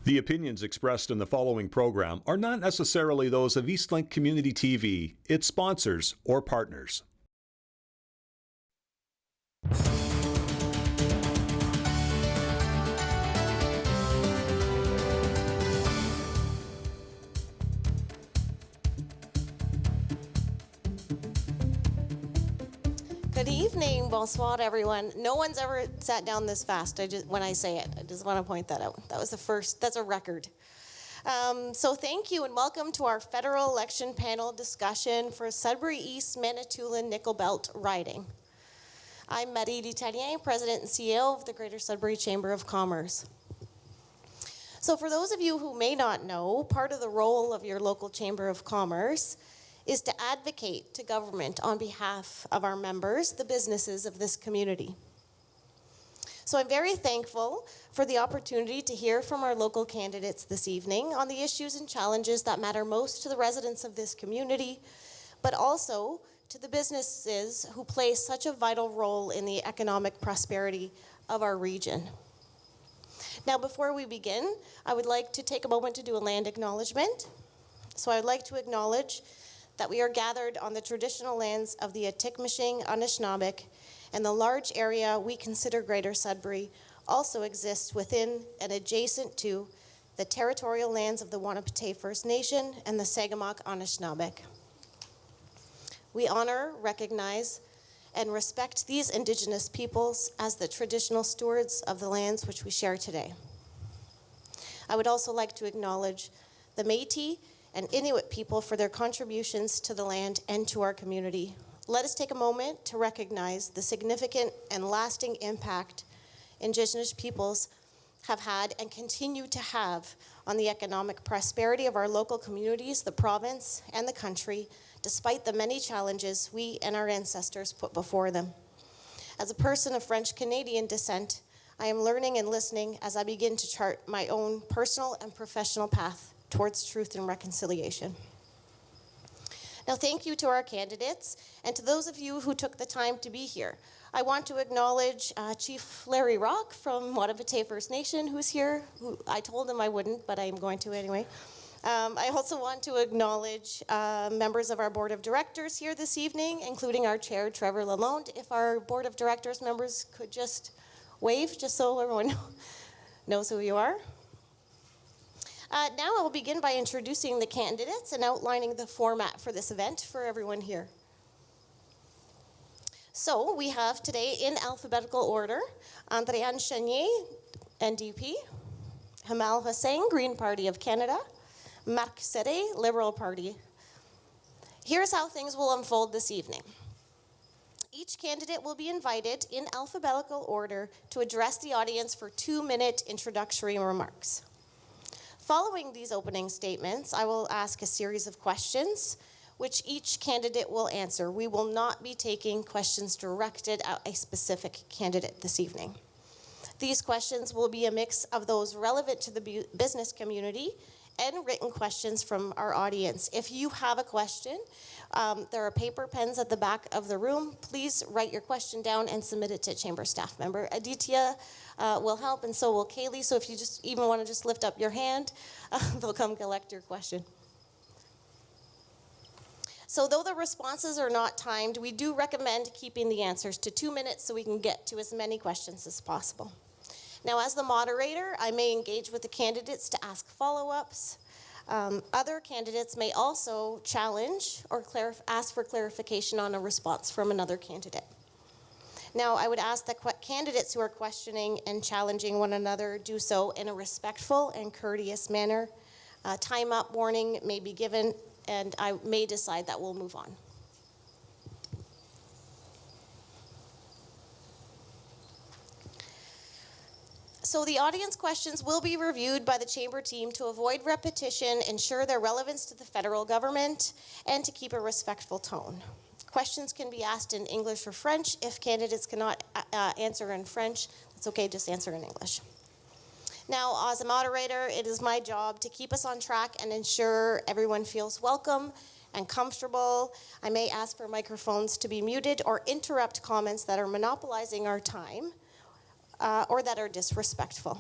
The opinions expressed in the following program are not necessarily those of Eastlink Community TV, its sponsors, or partners. Good evening, bonsoir, everyone. No one's ever sat down this fast. When I say it, I just want to point that out. That was the first. That's a record. So thank you and welcome to our federal election panel discussion for Sudbury East Manitoulin Nickel Belt riding. I'm Marie Ditanier, President and CEO of the Greater Sudbury Chamber of Commerce. So for those of you who may not know, part of the role of your local Chamber of Commerce is to advocate to government on behalf of our members, the businesses of this community. So I'm very thankful for the opportunity to hear from our local candidates this evening on the issues and challenges that matter most to the residents of this community, but also to the businesses who play such a vital role in the economic prosperity of our region. Now, before we begin, I would like to take a moment to do a land acknowledgement. So I'd like to acknowledge that we are gathered on the traditional lands of the Atikmashing Anishinaabeg, and the large area we consider Greater Sudbury also exists within and adjacent to the territorial lands of the Wahnapitae First Nation and the Sagamok Anishinaabeg. We honor, recognize, and respect these Indigenous peoples as the traditional stewards of the lands which we share today. I would also like to acknowledge the Métis and Inuit people for their contributions to the land and to our community. Let us take a moment to recognize the significant and lasting impact Indigenous peoples have had and continue to have on the economic prosperity of our local communities, the province, and the country, despite the many challenges we and our ancestors put before them. As a person of French-Canadian descent, I am learning and listening as I begin to chart my own personal and professional path towards truth and reconciliation. Now, thank you to our candidates and to those of you who took the time to be here. I want to acknowledge Chief Larry Rock from Wahnapitae First Nation, who's here. I told him I wouldn't, but I'm going to anyway. I also want to acknowledge members of our Board of Directors here this evening, including our Chair, Trevor Lalonde. If our Board of Directors members could just wave, just so everyone knows who you are. Now I'll begin by introducing the candidates and outlining the format for this event for everyone here. So we have today in alphabetical order, Andréane Chenier, NDP, Hamal Hussain, Green Party of Canada, Marc Serret, Liberal Party. Here's how things will unfold this evening. Each candidate will be invited in alphabetical order to address the audience for 2-minute introductory remarks. Following these opening statements, I will ask a series of questions, which each candidate will answer. We will not be taking questions directed at a specific candidate this evening. These questions will be a mix of those relevant to the business community and written questions from our audience. If you have a question, there are paper pens at the back of the room. Please write your question down and submit it to a chamber staff member. Aditya will help, and so will Kaylee. So if you just even want to just lift up your hand, they'll come collect your question. So though the responses are not timed, we do recommend keeping the answers to 2 minutes so we can get to as many questions as possible. Now, as the moderator, I may engage with the candidates to ask follow-ups. Other candidates may also challenge or ask for clarification on a response from another candidate. Now, I would ask that candidates who are questioning and challenging one another do so in a respectful and courteous manner. Time up warning may be given, and I may decide that we'll move on. So the audience questions will be reviewed by the Chamber team to avoid repetition, ensure their relevance to the federal government, and to keep a respectful tone. Questions can be asked in English or French. If candidates cannot answer in French, it's okay, just answer in English. Now, as a moderator, it is my job to keep us on track and ensure everyone feels welcome and comfortable. I may ask for microphones to be muted or interrupt comments that are monopolizing our time or that are disrespectful.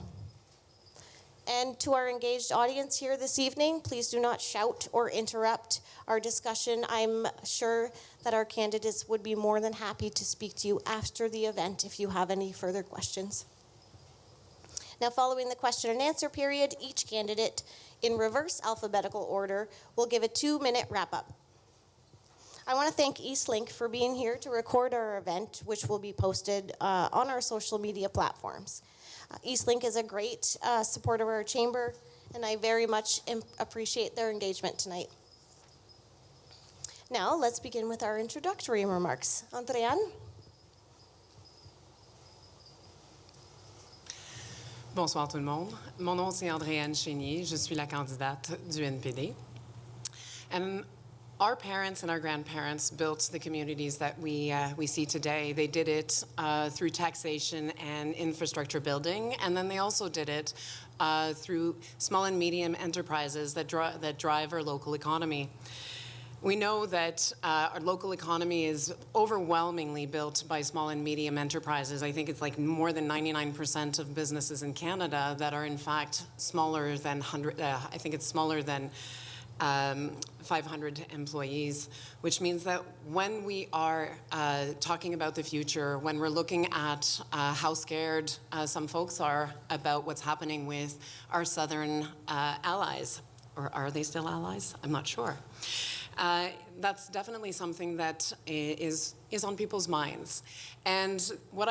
And to our engaged audience here this evening, please do not shout or interrupt our discussion. I'm sure that our candidates would be more than happy to speak to you after the event if you have any further questions. Now, following the question and answer period, each candidate, in reverse alphabetical order, will give a 2-minute wrap-up. I want to thank Eastlink for being here to record our event, which will be posted on our social media platforms. Eastlink is a great supporter of our chamber, and I very much appreciate their engagement tonight. Now, let's begin with our introductory remarks. Andréane? Bonsoir tout le monde. Mon nom c'est Andréane Chénier. Je suis la candidate du NPD. And our parents and our grandparents built the communities that we see today. They did it through taxation and infrastructure building, and then they also did it through small and medium enterprises that drive our local economy. We know that our local economy is overwhelmingly built by small and medium enterprises. I think it's like more than 99% of businesses in Canada that are in fact smaller than 100, I think it's smaller than 500 employees, which means that when we are talking about the future, when we're looking at how scared some folks are about what's happening with our southern allies, or are they still allies? I'm not sure. That's definitely something that is on people's minds. And what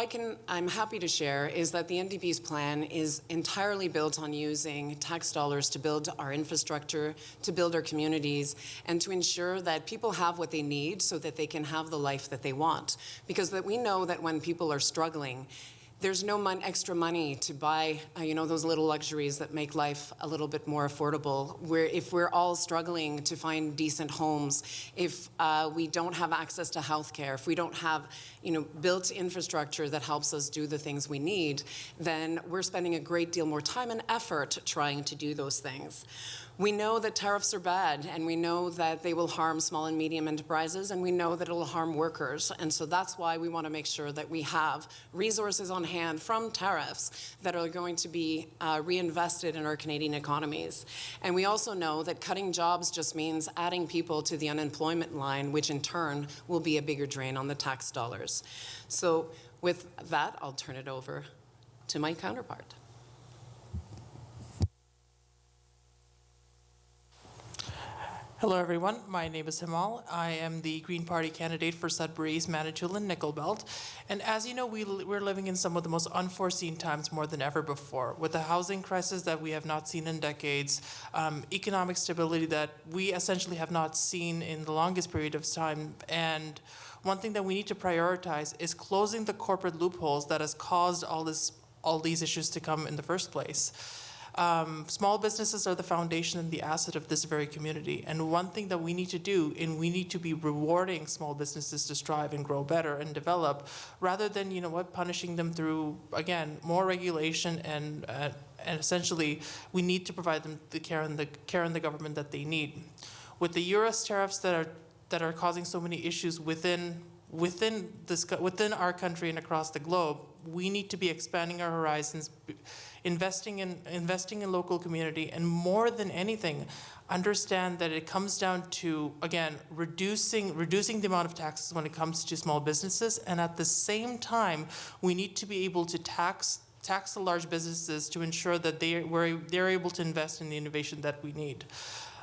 I'm happy to share is that the NDP's plan is entirely built on using tax dollars to build our infrastructure, to build our communities, and to ensure that people have what they need so that they can have the life that they want. Because that we know that when people are struggling, there's no extra money to buy, those little luxuries that make life a little bit more affordable. If we're all struggling to find decent homes, if we don't have access to healthcare, if we don't have, built infrastructure that helps us do the things we need, then we're spending a great deal more time and effort trying to do those things. We know that tariffs are bad, and we know that they will harm small and medium enterprises, and we know that it will harm workers. And so that's why we want to make sure that we have resources on hand from tariffs that are going to be reinvested in our Canadian economies. And we also know that cutting jobs just means adding people to the unemployment line, which in turn will be a bigger drain on the tax dollars. So with that, I'll turn it over to my counterpart. Hello everyone, my name is Himal. I am the Green Party candidate for Sudbury's Manitoulin Nickel Belt. And as you know, we're living in some of the most unforeseen times more than ever before, with a housing crisis that we have not seen in decades, economic stability that we essentially have not seen in the longest period of time. And one thing that we need to prioritize is closing the corporate loopholes that has caused all these issues to come in the first place. Small businesses are the foundation and the asset of this very community. And one thing that we need to do, and we need to be rewarding small businesses to strive and grow better and develop, rather than, punishing them through, again, more regulation and essentially we need to provide them the care and the government that they need. With the U.S. tariffs that are causing so many issues within our country and across the globe, we need to be expanding our horizons, investing in local community, and more than anything, understand that it comes down to, again, reducing the amount of taxes when it comes to small businesses, and at the same time, we need to be able to tax the large businesses to ensure that they're able to invest in the innovation that we need.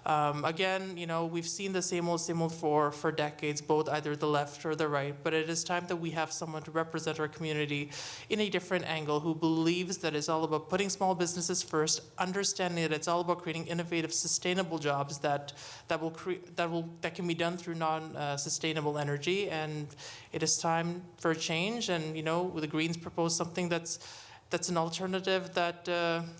Again, we've seen the same old for decades, both either the left or the right, but it is time that we have someone to represent our community in a different angle who believes that it's all about putting small businesses first, understanding that it's all about creating innovative, sustainable jobs that can be done through non-sustainable energy. And it is time for a change. And the Greens propose something that's an alternative that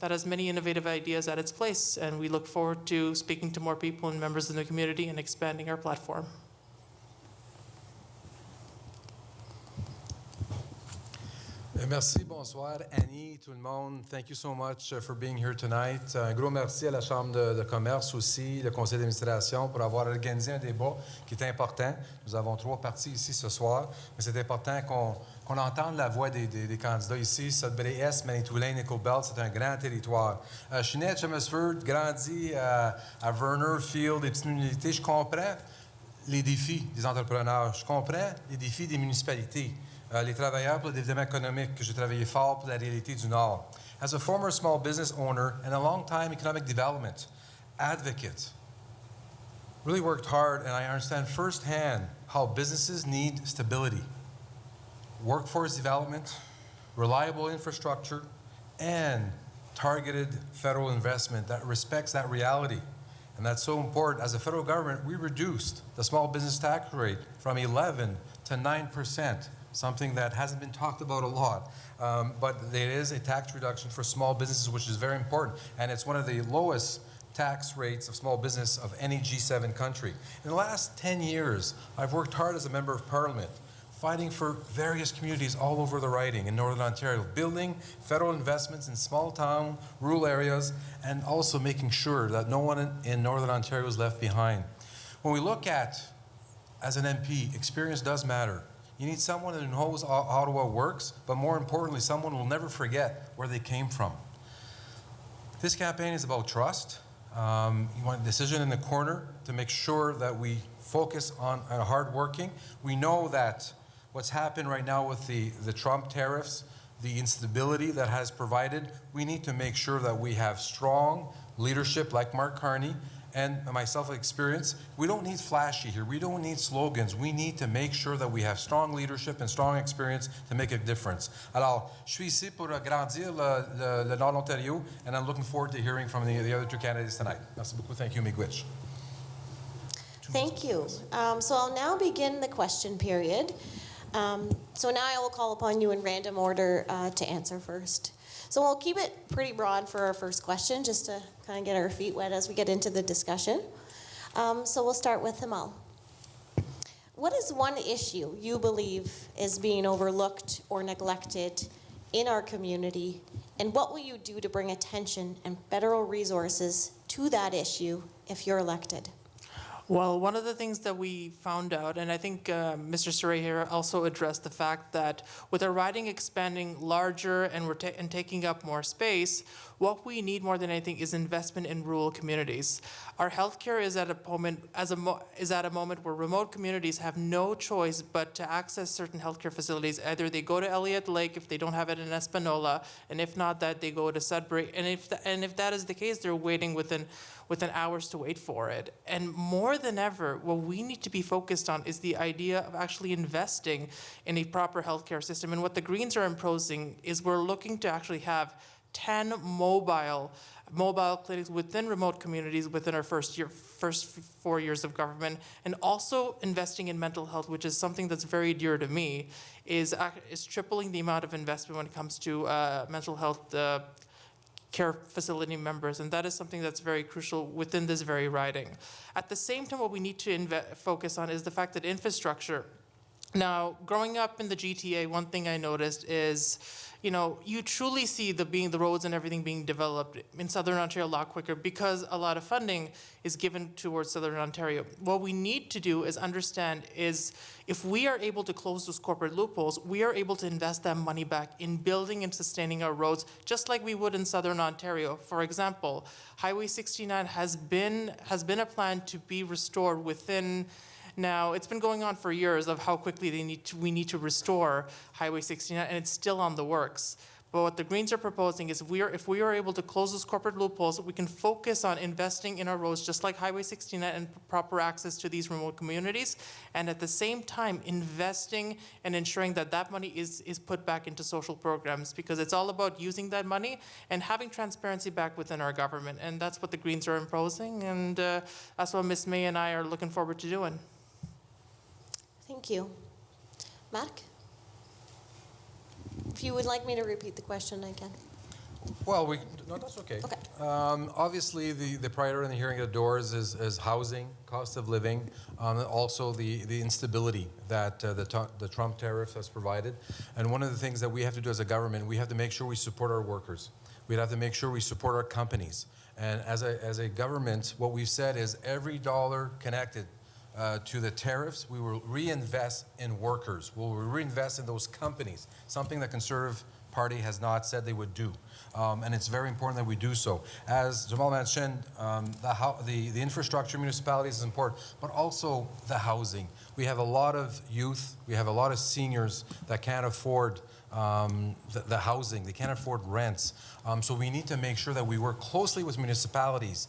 has many innovative ideas at its place, and we look forward to speaking to more people and members of the community and expanding our platform. Merci, bonsoir. Annie, tout le monde, thank you so much for being here tonight. Un gros merci à la Chambre de commerce aussi, le conseil d'administration pour avoir organisé un débat qui est important. Nous avons 3 parties ici ce soir, mais c'est important qu'on entende la voix des candidats ici. Sudbury Est, Manitoulin, Nickel Belt, c'est un grand territoire. Je suis né à Chelmsford, grandi à Verner, Field, des petites municipalités. Je comprends les défis des entrepreneurs. Je comprends les défis des municipalités. Les travailleurs pour le développement économique, que j'ai travaillé fort pour la réalité du Nord. As a former small business owner and a long-time economic development advocate, really worked hard, and I understand firsthand how businesses need stability, workforce development, reliable infrastructure, and targeted federal investment that respects that reality. And that's so important. As a federal government, we reduced the small business tax rate from 11 to 9%. Something that hasn't been talked about a lot. But there is a tax reduction for small businesses, which is very important. And it's one of the lowest tax rates of small business of any G7 country. In the last 10 years, I've worked hard as a member of parliament, fighting for various communities all over the riding in Northern Ontario, building federal investments in small town, rural areas, and also making sure that no one in Northern Ontario is left behind. When we look at, as an MP, experience does matter. You need someone who knows how Ottawa works, but more importantly, someone who will never forget where they came from. This campaign is about trust. You want a decision in the corner to make sure that we focus on hard working. We know that what's happened right now with the Trump tariffs, the instability that has provided, we need to make sure that we have strong leadership like Mark Carney, and myself experience. We don't need flashy here. We don't need slogans. We need to make sure that we have strong leadership and strong experience to make a difference. Alors, je suis ici pour agrandir le Nord Ontario, and I'm looking forward to hearing from the other 2 candidates tonight. Merci beaucoup. Thank you, Miigwech. Thank you. So I'll now begin the question period. So now I will call upon you in random order to answer first. So we'll keep it pretty broad for our first question, just to kind of get our feet wet as we get into the discussion. So we'll start with Himal. What is one issue you believe is being overlooked or neglected in our community, and what will you do to bring attention and federal resources to that issue if you're elected? Well, one of the things that we found out, and I think Mr. Surrey here also addressed the fact that with our riding expanding larger and and taking up more space, what we need more than anything is investment in rural communities. Our healthcare is at a moment where remote communities have no choice but to access certain healthcare facilities. Either they go to Elliott Lake if they don't have it in Espanola, and if not that, they go to Sudbury. And if that is the case, they're waiting within hours to wait for it. And more than ever, what we need to be focused on is the idea of actually investing in a proper healthcare system. And what the Greens are imposing is we're looking to actually have 10 mobile clinics within remote communities within our first 4 years of government, and also investing in mental health, which is something that's very dear to me, is tripling the amount of investment when it comes to mental health care facility members, and that is something that's very crucial within this very riding. At the same time, what we need to focus on is the fact that infrastructure. Now, growing up in the GTA, one thing I noticed is, you truly see the roads and everything being developed in Southern Ontario a lot quicker because a lot of funding is given towards Southern Ontario. What we need to do is understand is if we are able to close those corporate loopholes, we are able to invest that money back in building and sustaining our roads, just like we would in Southern Ontario. For example, Highway 69 has been a plan to be restored within. Now, it's been going on for years of how quickly we need to restore Highway 69, and it's still on the works. But what the Greens are proposing is if we are able to close those corporate loopholes, we can focus on investing in our roads, just like Highway 69, and proper access to these remote communities, and at the same time investing and ensuring that money is put back into social programs, because it's all about using that money and having transparency back within our government. And that's what the Greens are imposing, and that's what Ms. May and I are looking forward to doing. Thank you. Mark? If you would like me to repeat the question, I can. Well, no, that's okay. Okay. Obviously, the priority in the hearing at doors is housing, cost of living, also the instability that the Trump tariff has provided. And one of the things that we have to do as a government, we have to make sure we support our workers. We have to make sure we support our companies. And as a government, what we've said is every dollar connected to the tariffs, we will reinvest in workers. We'll reinvest in those companies, something the Conservative Party has not said they would do. And it's very important that we do so. As Jamal mentioned, the infrastructure municipalities is important, but also the housing. We have a lot of youth, we have a lot of seniors that can't afford the housing, they can't afford rents. So we need to make sure that we work closely with municipalities.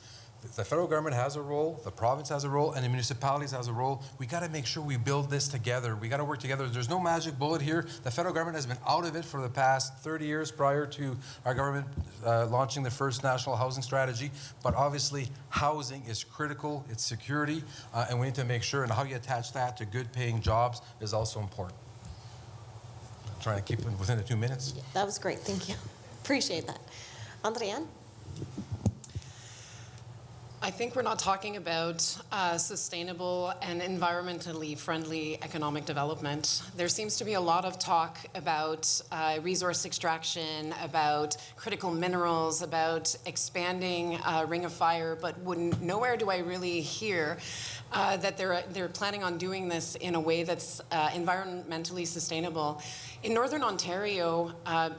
The federal government has a role, the province has a role, and the municipalities has a role. We got to make sure we build this together. We got to work together. There's no magic bullet here. The federal government has been out of it for the past 30 years prior to our government launching the first national housing strategy. But obviously, housing is critical. It's security, and we need to make sure, and how you attach that to good paying jobs is also important. I'm trying to keep it within the 2 minutes. Yeah, that was great. Thank you. Appreciate that. Andriane? I think we're not talking about sustainable and environmentally friendly economic development. There seems to be a lot of talk about resource extraction, about critical minerals, about expanding Ring of Fire, but nowhere do I really hear that they're planning on doing this in a way that's environmentally sustainable. In Northern Ontario,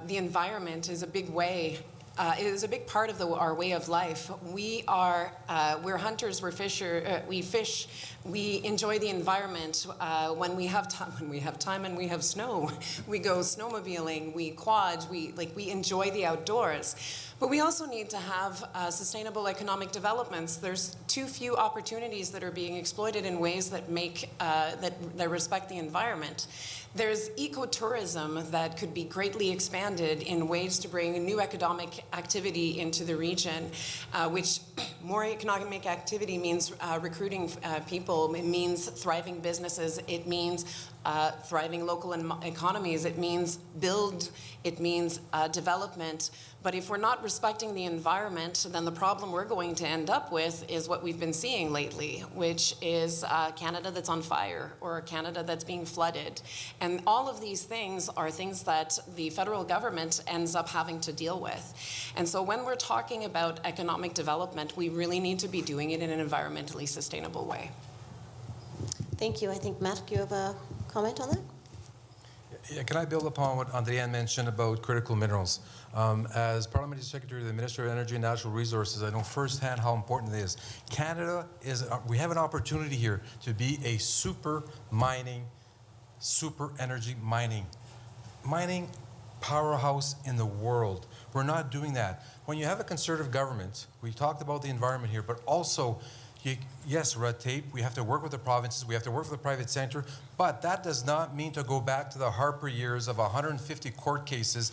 the environment is a big way. It is a big part of our way of life. We're hunters, we fish, we enjoy the environment. When we have time and we have snow, we go snowmobiling, we quad, we enjoy the outdoors. But we also need to have sustainable economic developments. There's too few opportunities that are being exploited in ways that that respect the environment. There's ecotourism that could be greatly expanded in ways to bring new economic activity into the region, which more economic activity means recruiting people, it means thriving businesses, it means thriving local economies, it means it means development. But if we're not respecting the environment, then the problem we're going to end up with is what we've been seeing lately, which is Canada that's on fire or Canada that's being flooded. And all of these things are things that the federal government ends up having to deal with. And so when we're talking about economic development, we really need to be doing it in an environmentally sustainable way. Thank you. I think, Matt, you have a comment on that? Yeah, can I build upon what Andriane mentioned about critical minerals? As Parliamentary Secretary to the Minister of Energy and Natural Resources, I know firsthand how important it is. Canada we have an opportunity here to be a super energy mining powerhouse in the world. We're not doing that. When you have a Conservative government, we talked about the environment here, but also yes, red tape, we have to work with the provinces, we have to work with the private sector, but that does not mean to go back to the Harper years of 150 court cases,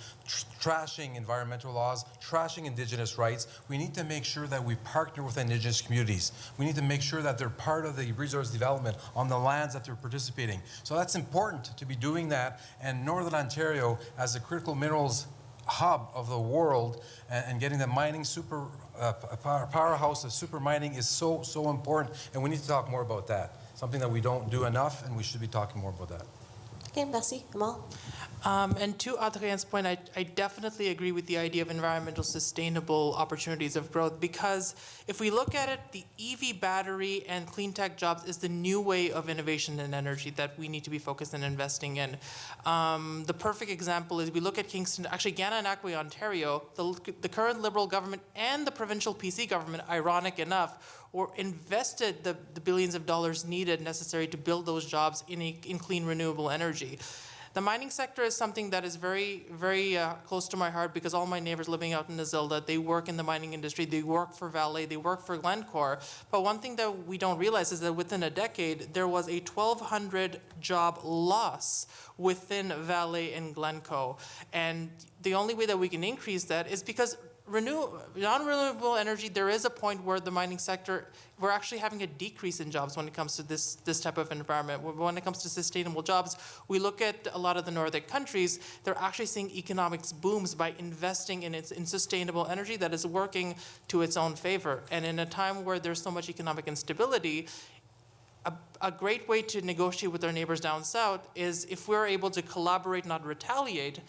trashing environmental laws, trashing Indigenous rights. We need to make sure that we partner with Indigenous communities. We need to make sure that they're part of the resource development on the lands that they're participating. So that's important to be doing that, and Northern Ontario, as a critical minerals hub of the world, and getting the mining powerhouse of super mining is so important, and we need to talk more about that. Something that we don't do enough, and we should be talking more about that. Okay, merci. Amal? And to Adrienne's point, I definitely agree with the idea of environmental sustainable opportunities of growth, because if we look at it, the EV battery and clean tech jobs is the new way of innovation and energy that we need to be focused on investing in. The perfect example is we look at Kingston, actually Gananoque, Ontario, the current Liberal government and the provincial PC government, ironic enough, or invested the billions of dollars necessary to build those jobs in clean renewable energy. The mining sector is something that is very, very close to my heart, because all my neighbors living out in Nazilda, they work in the mining industry, they work for Vale, they work for Glencore. But one thing that we don't realize is that within a decade, there was a 1,200 job loss within Vale and Glencoe. And the only way that we can increase that is because non-renewable energy, there is a point where the mining sector, we're actually having a decrease in jobs when it comes to this type of environment. When it comes to sustainable jobs, we look at a lot of the Nordic countries, they're actually seeing economics booms by investing in sustainable energy that is working to its own favor. And in a time where there's so much economic instability, a great way to negotiate with our neighbors down south is if we're able to collaborate, not retaliate.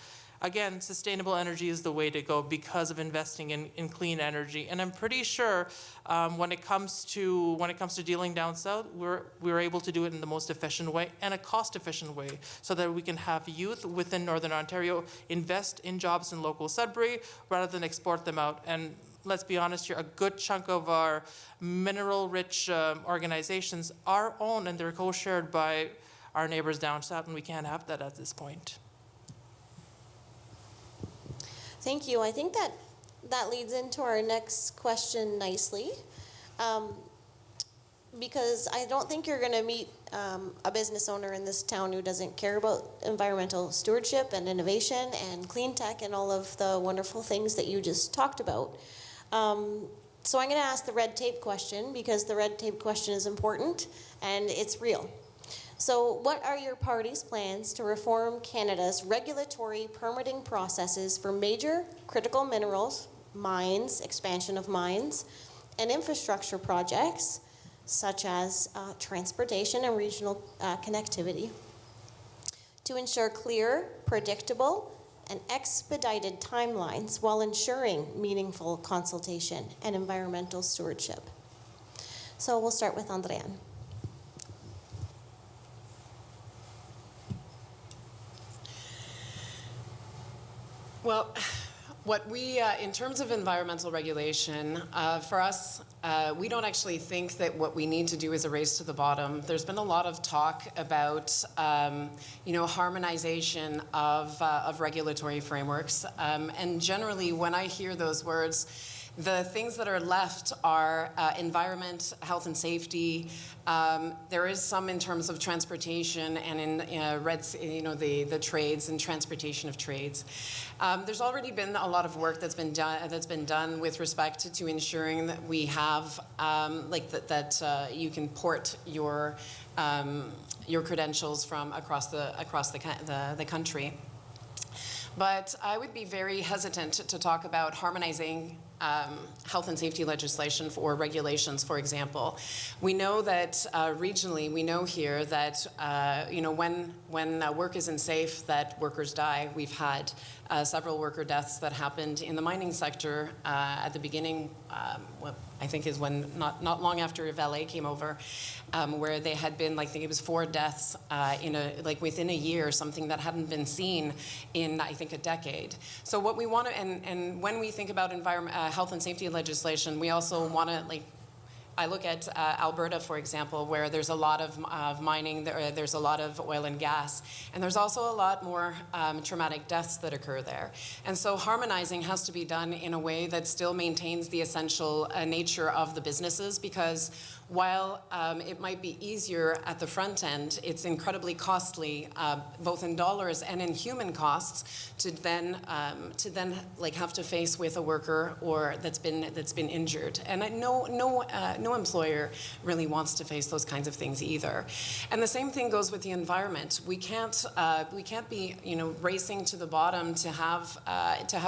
Again, sustainable energy is the way to go because of investing in clean energy. And I'm pretty sure when it comes to dealing down south, we're able to do it in the most efficient way and a cost-efficient way so that we can have youth within Northern Ontario invest in jobs in local Sudbury rather than export them out. And let's be honest here, a good chunk of our mineral-rich organizations are owned and they're co-shared by our neighbors down south, and we can't have that at this point. Thank you. I think that leads into our next question nicely, because I don't think you're going to meet a business owner in this town who doesn't care about environmental stewardship and innovation and clean tech and all of the wonderful things that you just talked about. So I'm going to ask the red tape question because the red tape question is important and it's real. So what are your party's plans to reform Canada's regulatory permitting processes for major critical minerals, mines, expansion of mines, and infrastructure projects, such as transportation and regional connectivity, to ensure clear, predictable, and expedited timelines while ensuring meaningful consultation and environmental stewardship? So we'll start with Andréane. Well, what we, in terms of environmental regulation, for us, we don't actually think that what we need to do is a race to the bottom. There's been a lot of talk about, harmonization of regulatory frameworks. And generally, when I hear those words, the things that are left are environment, health and safety. There is some in terms of transportation and in the trades and transportation of trades. There's already been a lot of work that's been done with respect to ensuring that we have you can port your credentials from across the country. But I would be very hesitant to talk about harmonizing health and safety legislation or regulations, for example. We know that regionally, we know here that when work isn't safe, that workers die. We've had several worker deaths that happened in the mining sector at the beginning. What I think is when not long after Valet came over, where they had been, I think it was 4 deaths within a year, something that hadn't been seen in, I think, a decade. So what we want to, and when we think about health and safety legislation, we also want to, I look at Alberta, for example, where there's a lot of mining, there's a lot of oil and gas, and there's also a lot more traumatic deaths that occur there. And so harmonizing has to be done in a way that still maintains the essential nature of the businesses, because while it might be easier at the front end, it's incredibly costly, both in dollars and in human costs, to then have to face with a worker or that's been injured. And no employer really wants to face those kinds of things either. And the same thing goes with the environment. We can't be racing to the bottom to have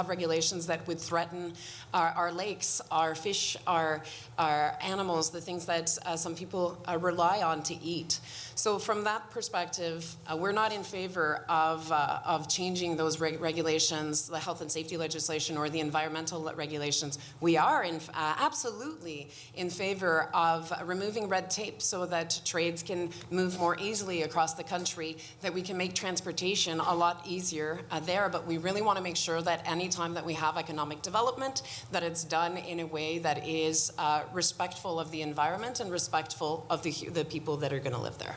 regulations that would threaten our lakes, our fish, our animals, the things that some people rely on to eat. So from that perspective, we're not in favor of changing those regulations, the health and safety legislation or the environmental regulations. We are absolutely in favor of removing red tape so that trades can move more easily across the country, that we can make transportation a lot easier there. But we really want to make sure that any time that we have economic development, that it's done in a way that is respectful of the environment and respectful of the people that are going to live there.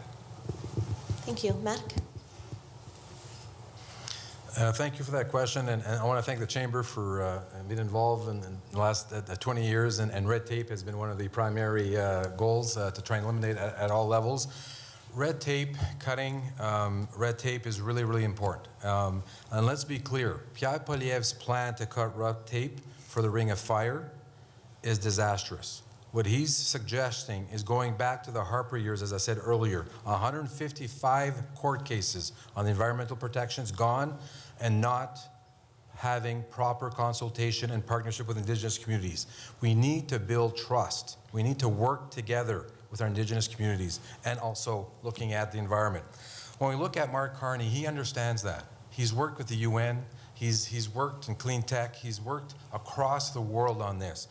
Thank you. Mark? Thank you for that question, and I want to thank the Chamber for being involved in the last 20 years, and red tape has been one of the primary goals to try and eliminate at all levels. red tape, cutting red tape is really, really important. And let's be clear, Pierre Poilievre's plan to cut red tape for the Ring of Fire is disastrous. What he's suggesting is going back to the Harper years, as I said earlier, 155 court cases on the environmental protections gone, and not having proper consultation and partnership with Indigenous communities. We need to build trust. We need to work together with our Indigenous communities, and also looking at the environment. When we look at Mark Carney, he understands that. He's worked with the UN, he's worked in clean tech, he's worked across the world on this.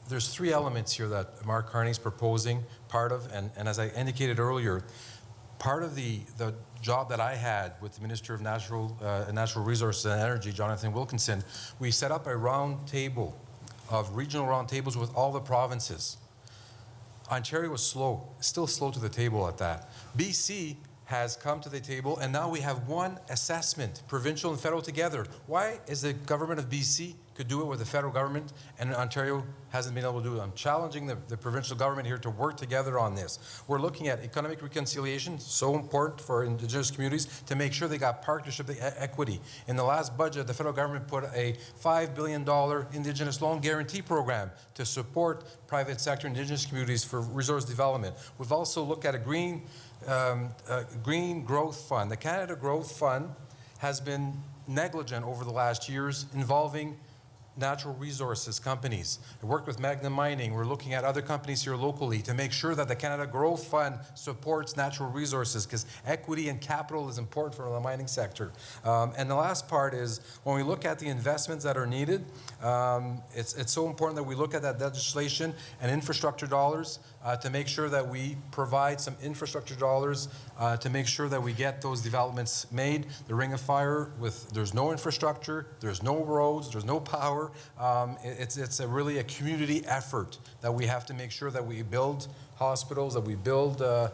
There's three elements here that Mark Carney's proposing, part of, and as I indicated earlier, part of the job that I had with the Minister of Natural Resources and Energy, Jonathan Wilkinson, we set up a round table of regional round tables with all the provinces. Ontario was slow, still slow to the table at that. BC has come to the table, and now we have one assessment, provincial and federal together. Why is the government of BC could do it with the federal government, and Ontario hasn't been able to do it? I'm challenging the provincial government here to work together on this. We're looking at economic reconciliation, so important for Indigenous communities, to make sure they got partnership, equity. In the last budget, the federal government put a $5 billion Indigenous loan guarantee program to support private sector Indigenous communities for resource development. We've also looked at a green growth fund. The Canada Growth Fund has been negligent over the last years, involving natural resources companies. I worked with Magna Mining. We're looking at other companies here locally to make sure that the Canada Growth Fund supports natural resources, because equity and capital is important for the mining sector. And the last part is, when we look at the investments that are needed, it's so important that we look at that legislation and infrastructure dollars to make sure that we provide some infrastructure dollars to make sure that we get those developments made. The Ring of Fire, there's no infrastructure, there's no roads, there's no power. It's really a community effort that we have to make sure that we build hospitals, that we build a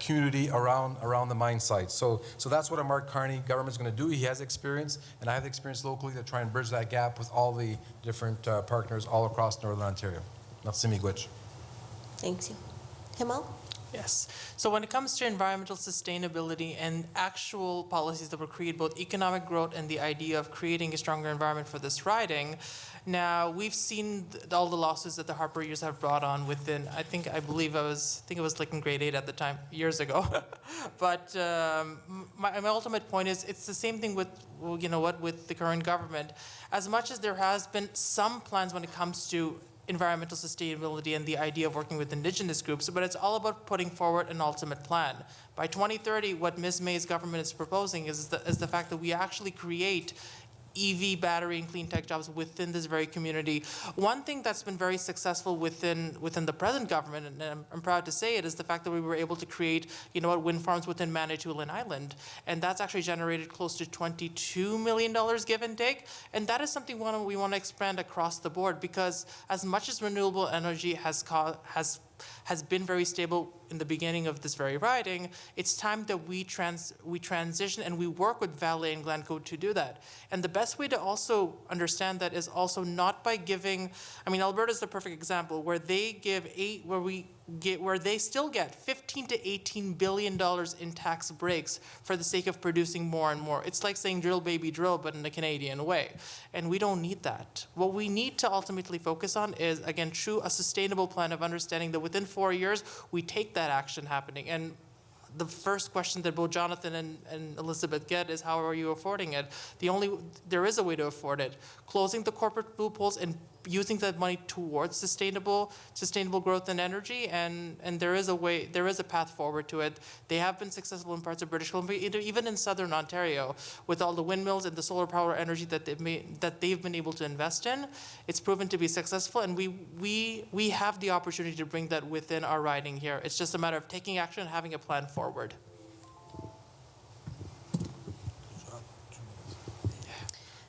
community around the mine site. So that's what a Mark Carney government is going to do. He has experience, and I have experience locally to try and bridge that gap with all the different partners all across Northern Ontario. Merci, miigwech. Thank you. Himal? Yes. So when it comes to environmental sustainability and actual policies that will create both economic growth and the idea of creating a stronger environment for this riding, now we've seen all the lawsuits that the Harper years have brought on within, I think it was like in grade 8 at the time, years ago. But my ultimate point is, it's the same thing with, well, you know what, with the current government. As much as there has been some plans when it comes to environmental sustainability and the idea of working with Indigenous groups, but it's all about putting forward an ultimate plan. By 2030, what Ms. May's government is proposing is the fact that we actually create EV, battery, and clean tech jobs within this very community. One thing that's been very successful within the present government, and I'm proud to say it, is the fact that we were able to create, wind farms within Manitoulin Island, and that's actually generated close to $22 million, give and take. And that is something we want to expand across the board, because as much as renewable energy has been very stable in the beginning of this very riding, it's time that we transition and we work with Vale and Glencoe to do that. And the best way to also understand that is also not by giving, Alberta is the perfect example, where they still get $15 to $18 billion in tax breaks for the sake of producing more and more. It's like saying drill baby drill, but in a Canadian way. And we don't need that. What we need to ultimately focus on is, again, a sustainable plan of understanding that within 4 years, we take that action happening. And the first question that both Jonathan and Elizabeth get is, how are you affording it? There is a way to afford it. Closing the corporate loopholes and using that money towards sustainable growth and energy, and there is a path forward to it. They have been successful in parts of British Columbia, even in Southern Ontario, with all the windmills and the solar power energy that they've been able to invest in. It's proven to be successful, and we have the opportunity to bring that within our riding here. It's just a matter of taking action and having a plan forward.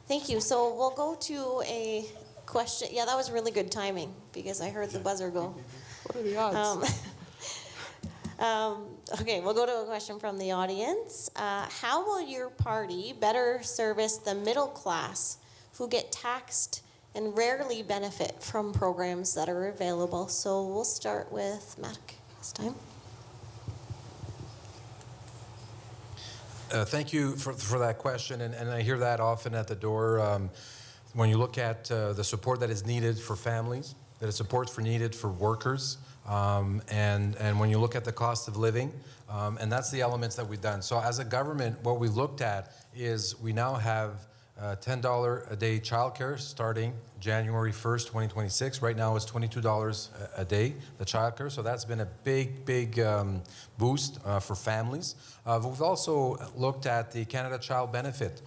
Thank you. So we'll go to a question. Yeah, that was really good timing, because I heard the buzzer go. What are the odds? Okay, we'll go to a question from the audience. How will your party better service the middle class who get taxed and rarely benefit from programs that are available? So we'll start with Mac this time. Thank you for that question, and I hear that often at the door. When you look at the support that is needed for families, that is support needed for workers, and when you look at the cost of living, and that's the elements that we've done. So as a government, what we looked at is we now have $10 a day childcare starting January 1st, 2026. Right now it's $22 a day, the childcare. So that's been a big boost for families. We've also looked at the Canada Child Benefit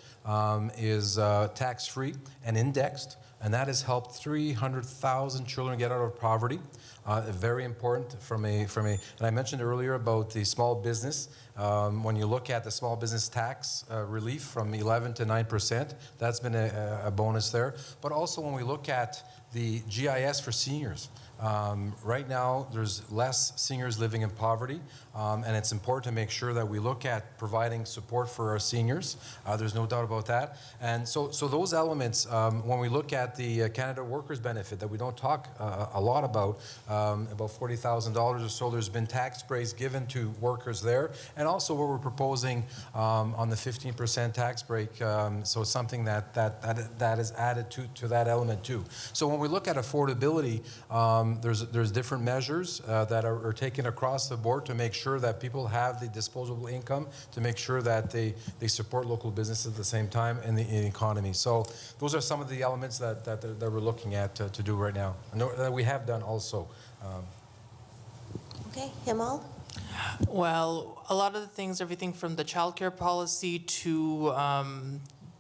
is tax-free and indexed, and that has helped 300,000 children get out of poverty. Very important and I mentioned earlier about the small business. When you look at the small business tax relief from 11 to 9%, that's been a bonus there. But also when we look at the GIS for seniors, right now there's less seniors living in poverty, and it's important to make sure that we look at providing support for our seniors. There's no doubt about that. And so those elements, when we look at the Canada Workers Benefit that we don't talk a lot about $40,000 or so, there's been tax breaks given to workers there, and also what we're proposing on the 15% tax break, so it's something that is added to that element too. So when we look at affordability, there's different measures that are taken across the board to make sure that people have the disposable income, to make sure that they support local businesses at the same time in the economy. So those are some of the elements that we're looking at to do right now, and that we have done also. Okay, Himal? Well, a lot of the things, everything from the childcare policy to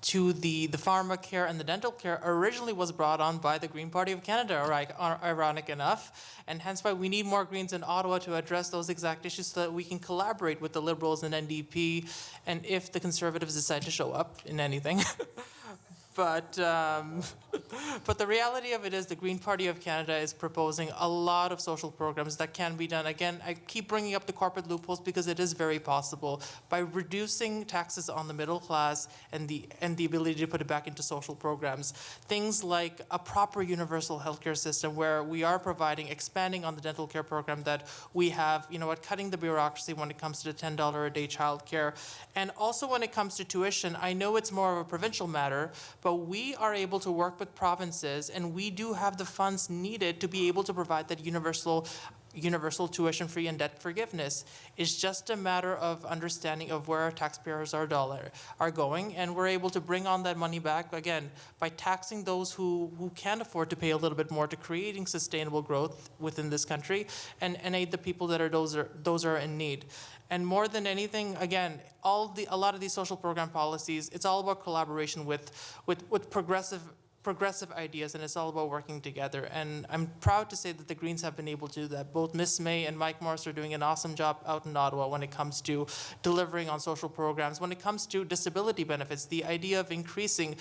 the pharmacare and the dental care originally was brought on by the Green Party of Canada, ironic enough, and hence why we need more Greens in Ottawa to address those exact issues so that we can collaborate with the Liberals and NDP, and if the Conservatives decide to show up in anything. But the reality of it is the Green Party of Canada is proposing a lot of social programs that can be done. Again, I keep bringing up the corporate loopholes because it is very possible. By reducing taxes on the middle class and the ability to put it back into social programs, things like a proper universal healthcare system where we are expanding on the dental care program that we have, cutting the bureaucracy when it comes to the $10 a day childcare. And also when it comes to tuition, I know it's more of a provincial matter, but we are able to work with provinces, and we do have the funds needed to be able to provide that universal tuition-free and debt forgiveness. It's just a matter of understanding of where our taxpayers are going, and we're able to bring on that money back, again, by taxing those who can afford to pay a little bit more, to creating sustainable growth within this country, and aid the people that those are in need. And more than anything, again, a lot of these social program policies, it's all about collaboration with progressive ideas, and it's all about working together. And I'm proud to say that the Greens have been able to do that. Both Ms. May and Mike Morris are doing an awesome job out in Ottawa when it comes to delivering on social programs. When it comes to disability benefits, the idea of increasing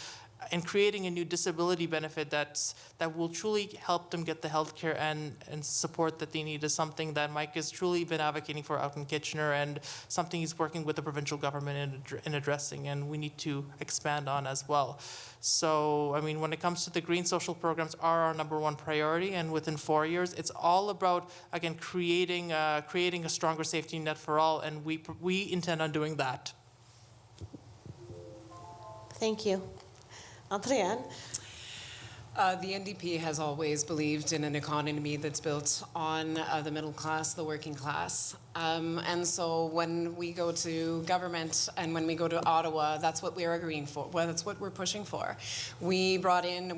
and creating a new disability benefit that will truly help them get the health care and support that they need is something that Mike has truly been advocating for out in Kitchener, and something he's working with the provincial government in addressing, and we need to expand on as well. So, I mean, when it comes to the green social programs are our #1 priority, and within 4 years, it's all about, again, creating a stronger safety net for all, and we intend on doing that. Thank you. Adrienne? The NDP has always believed in an economy that's built on the middle class, the working class. And so when we go to government and when we go to Ottawa, that's what we're agreeing for. Well, that's what we're pushing for. We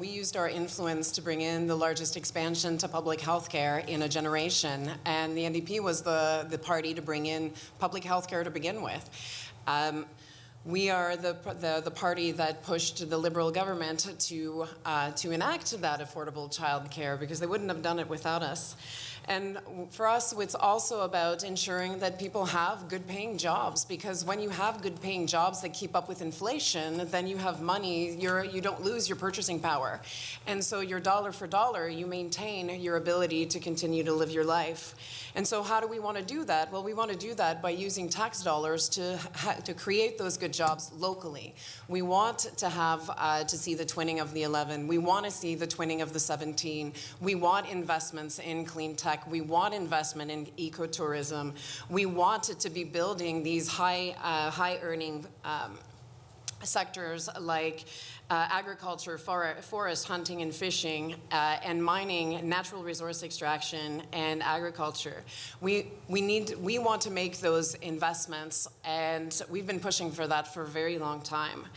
used our influence to bring in the largest expansion to public health care in a generation. And the NDP was the party to bring in public health care to begin with. We are the party that pushed the Liberal government to enact that affordable child care, because they wouldn't have done it without us. And for us, it's also about ensuring that people have good-paying jobs, because when you have good-paying jobs that keep up with inflation, then you have money, you don't lose your purchasing power. And so your dollar for dollar, you maintain your ability to continue to live your life. And so how do we want to do that? Well, we want to do that by using tax dollars to create those good jobs locally. We want to have to see the twinning of the 11. We want to see the twinning of the 17. We want investments in clean tech. We want investment in ecotourism. We want to be building these high earning sectors like agriculture, forest, hunting and fishing, and mining, natural resource extraction, and agriculture. We want to make those investments, and we've been pushing for that for a very long time.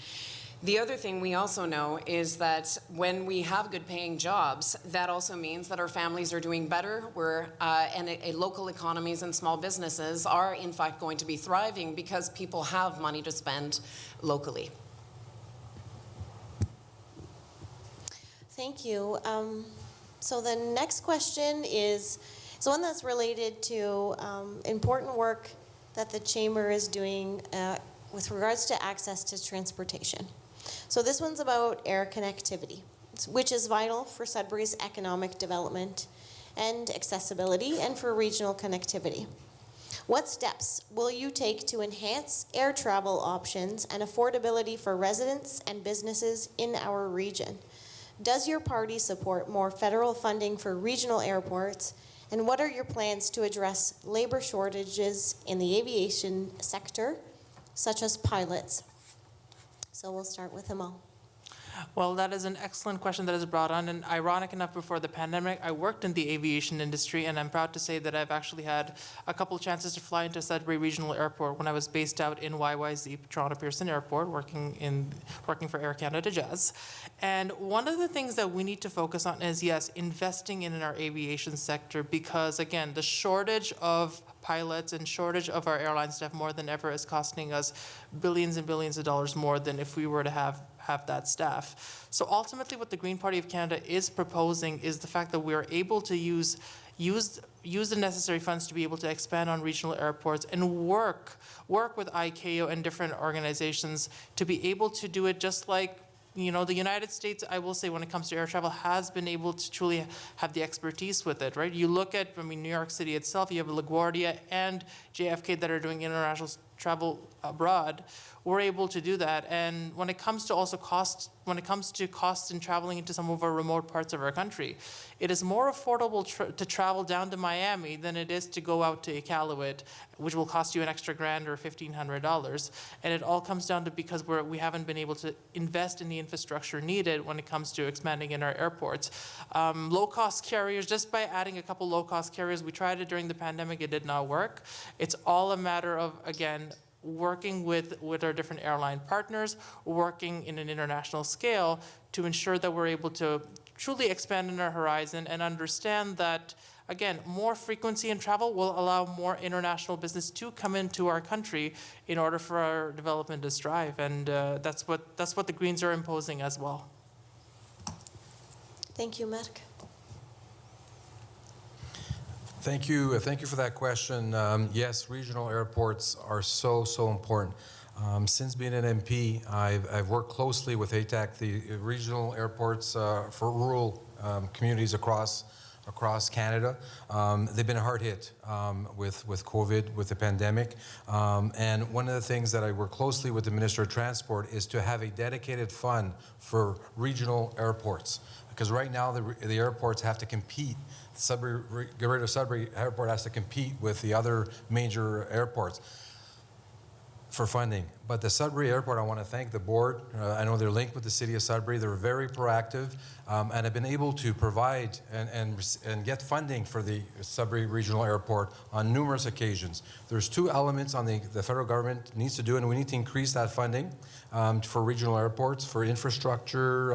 The other thing we also know is that when we have good paying jobs, that also means that our families are doing better, and local economies and small businesses are in fact going to be thriving because people have money to spend locally. Thank you. So the next question is one that's related to important work that the Chamber is doing with regards to access to transportation. So this one's about air connectivity, which is vital for Sudbury's economic development and accessibility and for regional connectivity. What steps will you take to enhance air travel options and affordability for residents and businesses in our region? Does your party support more federal funding for regional airports? And what are your plans to address labor shortages in the aviation sector, such as pilots? So we'll start with Amal. Well, that is an excellent question that is brought on, and ironic enough, before the pandemic, I worked in the aviation industry, and I'm proud to say that I've actually had a couple chances to fly into Sudbury Regional Airport when I was based out in YYZ, Toronto Pearson Airport, working for Air Canada Jazz. And one of the things that we need to focus on is, yes, investing in our aviation sector, because again, the shortage of pilots and shortage of our airline staff more than ever is costing us billions and billions of dollars more than if we were to have that staff. So ultimately what the Green Party of Canada is proposing is the fact that we're able to use the necessary funds to be able to expand on regional airports and work with ICAO and different organizations to be able to do it just like, you know, the United States, I will say, when it comes to air travel, has been able to truly have the expertise with it, right? You look at, New York City itself, you have LaGuardia and JFK that are doing international travel abroad. We're able to do that. And when it comes to costs in traveling into some of our remote parts of our country, it is more affordable to travel down to Miami than it is to go out to Iqaluit, which will cost you an extra $1,000 or $1,500. And it all comes down to because we haven't been able to invest in the infrastructure needed when it comes to expanding in our airports. Low-cost carriers, just by adding a couple low-cost carriers, we tried it during the pandemic, it did not work. It's all a matter of, again, working with our different airline partners, working in an international scale to ensure that we're able to truly expand in our horizon and understand that, again, more frequency in travel will allow more international business to come into our country in order for our development to strive. And that's what the Greens are imposing as well. Thank you, Mark. Thank you for that question. Yes, regional airports are so important. Since being an MP, I've worked closely with ATAC, the regional airports for rural communities across Canada. They've been hard hit with COVID, with the pandemic. And one of the things that I work closely with the Minister of Transport is to have a dedicated fund for regional airports. Because right now the airports have to compete. Greater Sudbury Airport has to compete with the other major airports for funding. But the Sudbury Airport, I want to thank the board. I know they're linked with the City of Sudbury. They're very proactive and have been able to provide and get funding for the Sudbury Regional Airport on numerous occasions. There's two elements on the federal government needs to do, and we need to increase that funding for regional airports, for infrastructure,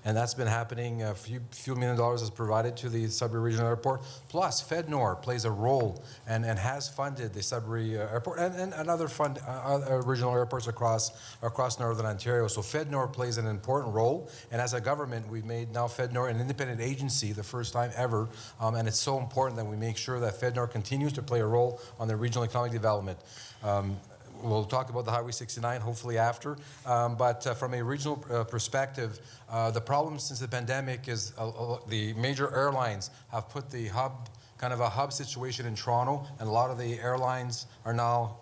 and that's been happening. A few $1 million is provided to the Sudbury Regional Airport. Plus, FedNor plays a role and has funded the Sudbury Airport and other regional airports across Northern Ontario. So FedNor plays an important role, and as a government, we've made now FedNor an independent agency, the first time ever, and it's so important that we make sure that FedNor continues to play a role on the regional economic development. We'll talk about the Highway 69 hopefully after, but from a regional perspective, the problem since the pandemic is the major airlines have put the hub, kind of a hub situation in Toronto, and a lot of the airlines are now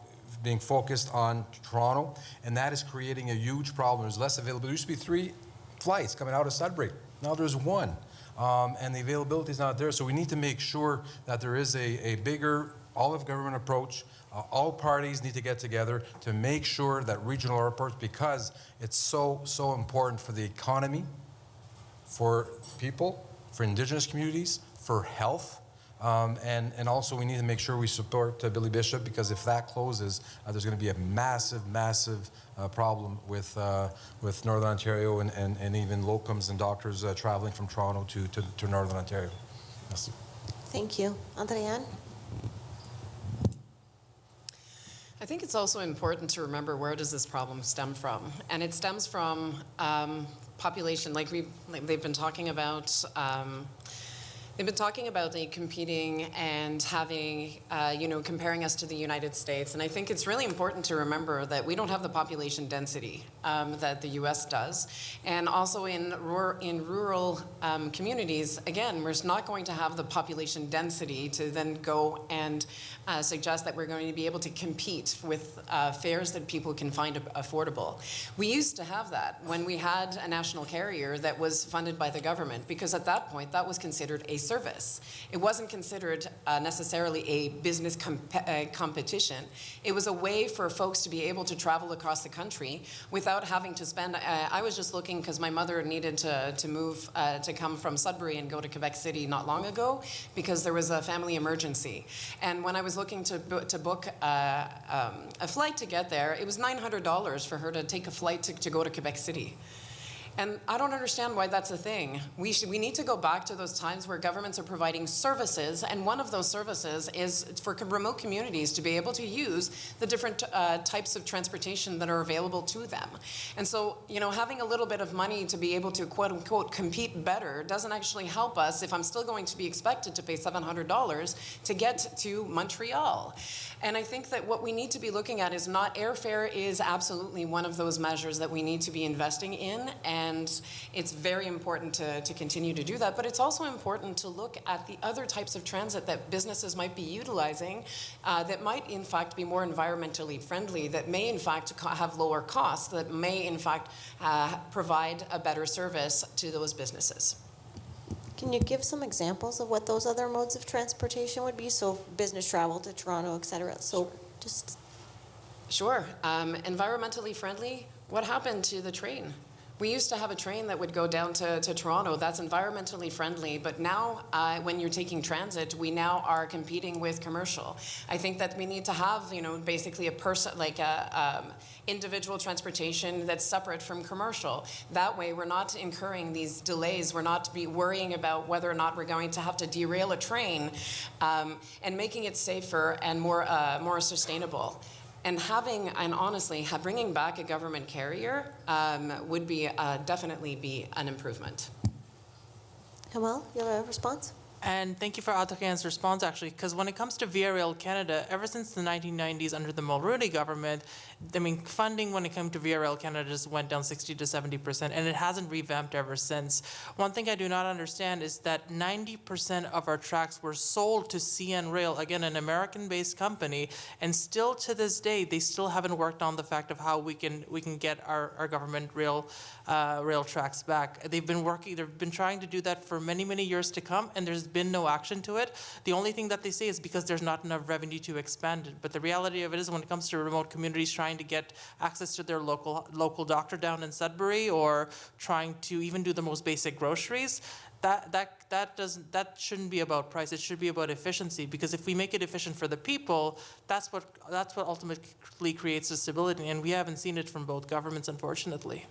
being focused on Toronto, and that is creating a huge problem. There's less availability. There used to be 3 flights coming out of Sudbury. Now there's 1, and the availability is not there. So we need to make sure that there is a bigger all-of-government approach. All parties need to get together to make sure that regional airports, because it's so important for the economy, for people, for Indigenous communities, for health, and also we need to make sure we support Billy Bishop, because if that closes, there's going to be a massive problem with Northern Ontario and even locums and doctors traveling from Toronto to Northern Ontario. Merci. Thank you. Adrienne? I think it's also important to remember, where does this problem stem from? And it stems from population, like they've been talking about. They've been talking about the competing and having, comparing us to the United States. And I think it's really important to remember that we don't have the population density that the US does. And also in rural communities, again, we're not going to have the population density to then go and suggest that we're going to be able to compete with fares that people can find affordable. We used to have that when we had a national carrier that was funded by the government, because at that point, that was considered a service. It wasn't considered necessarily a business competition. It was a way for folks to be able to travel across the country without having to spend. I was just looking, because my mother needed to move to come from Sudbury and go to Quebec City not long ago, because there was a family emergency. And when I was looking to book a flight to get there, it was $900 for her to take a flight to go to Quebec City. And I don't understand why that's a thing. We need to go back to those times where governments are providing services, and one of those services is for remote communities to be able to use the different types of transportation that are available to them. And so, having a little bit of money to be able to quote unquote compete better doesn't actually help us if I'm still going to be expected to pay $700 to get to Montreal. And I think that what we need to be looking at is not airfare is absolutely one of those measures that we need to be investing in, and it's very important to continue to do that. But it's also important to look at the other types of transit that businesses might be utilizing that might in fact be more environmentally friendly, that may in fact have lower costs, that may in fact provide a better service to those businesses. Can you give some examples of what those other modes of transportation would be? So business travel to Toronto, et cetera. So just... Sure. Environmentally friendly, what happened to the train? We used to have a train that would go down to Toronto. That's environmentally friendly, but now when you're taking transit, we now are competing with commercial. I think that we need to have, basically a person, like individual transportation that's separate from commercial. That way we're not incurring these delays. We're not worrying about whether or not we're going to have to derail a train, and making it safer and more sustainable. And honestly, bringing back a government carrier would be definitely be an improvement. Kamal, you have a response? And thank you for Adrienne's response, actually, because when it comes to Via Rail Canada, ever since the 1990s under the Mulroney government, funding when it came to Via Rail Canada just went down 60 to 70%, and it hasn't revamped ever since. One thing I do not understand is that 90% of our tracks were sold to CN Rail, again, an American-based company, and still to this day, they still haven't worked on the fact of how we can get our government rail tracks back. They've been trying to do that for many, many years to come, and there's been no action to it. The only thing that they say is because there's not enough revenue to expand it. But the reality of it is, when it comes to remote communities trying to get access to their local doctor down in Sudbury, or trying to even do the most basic groceries, that shouldn't be about price. It should be about efficiency, because if we make it efficient for the people, that's what ultimately creates the stability, and we haven't seen it from both governments, unfortunately.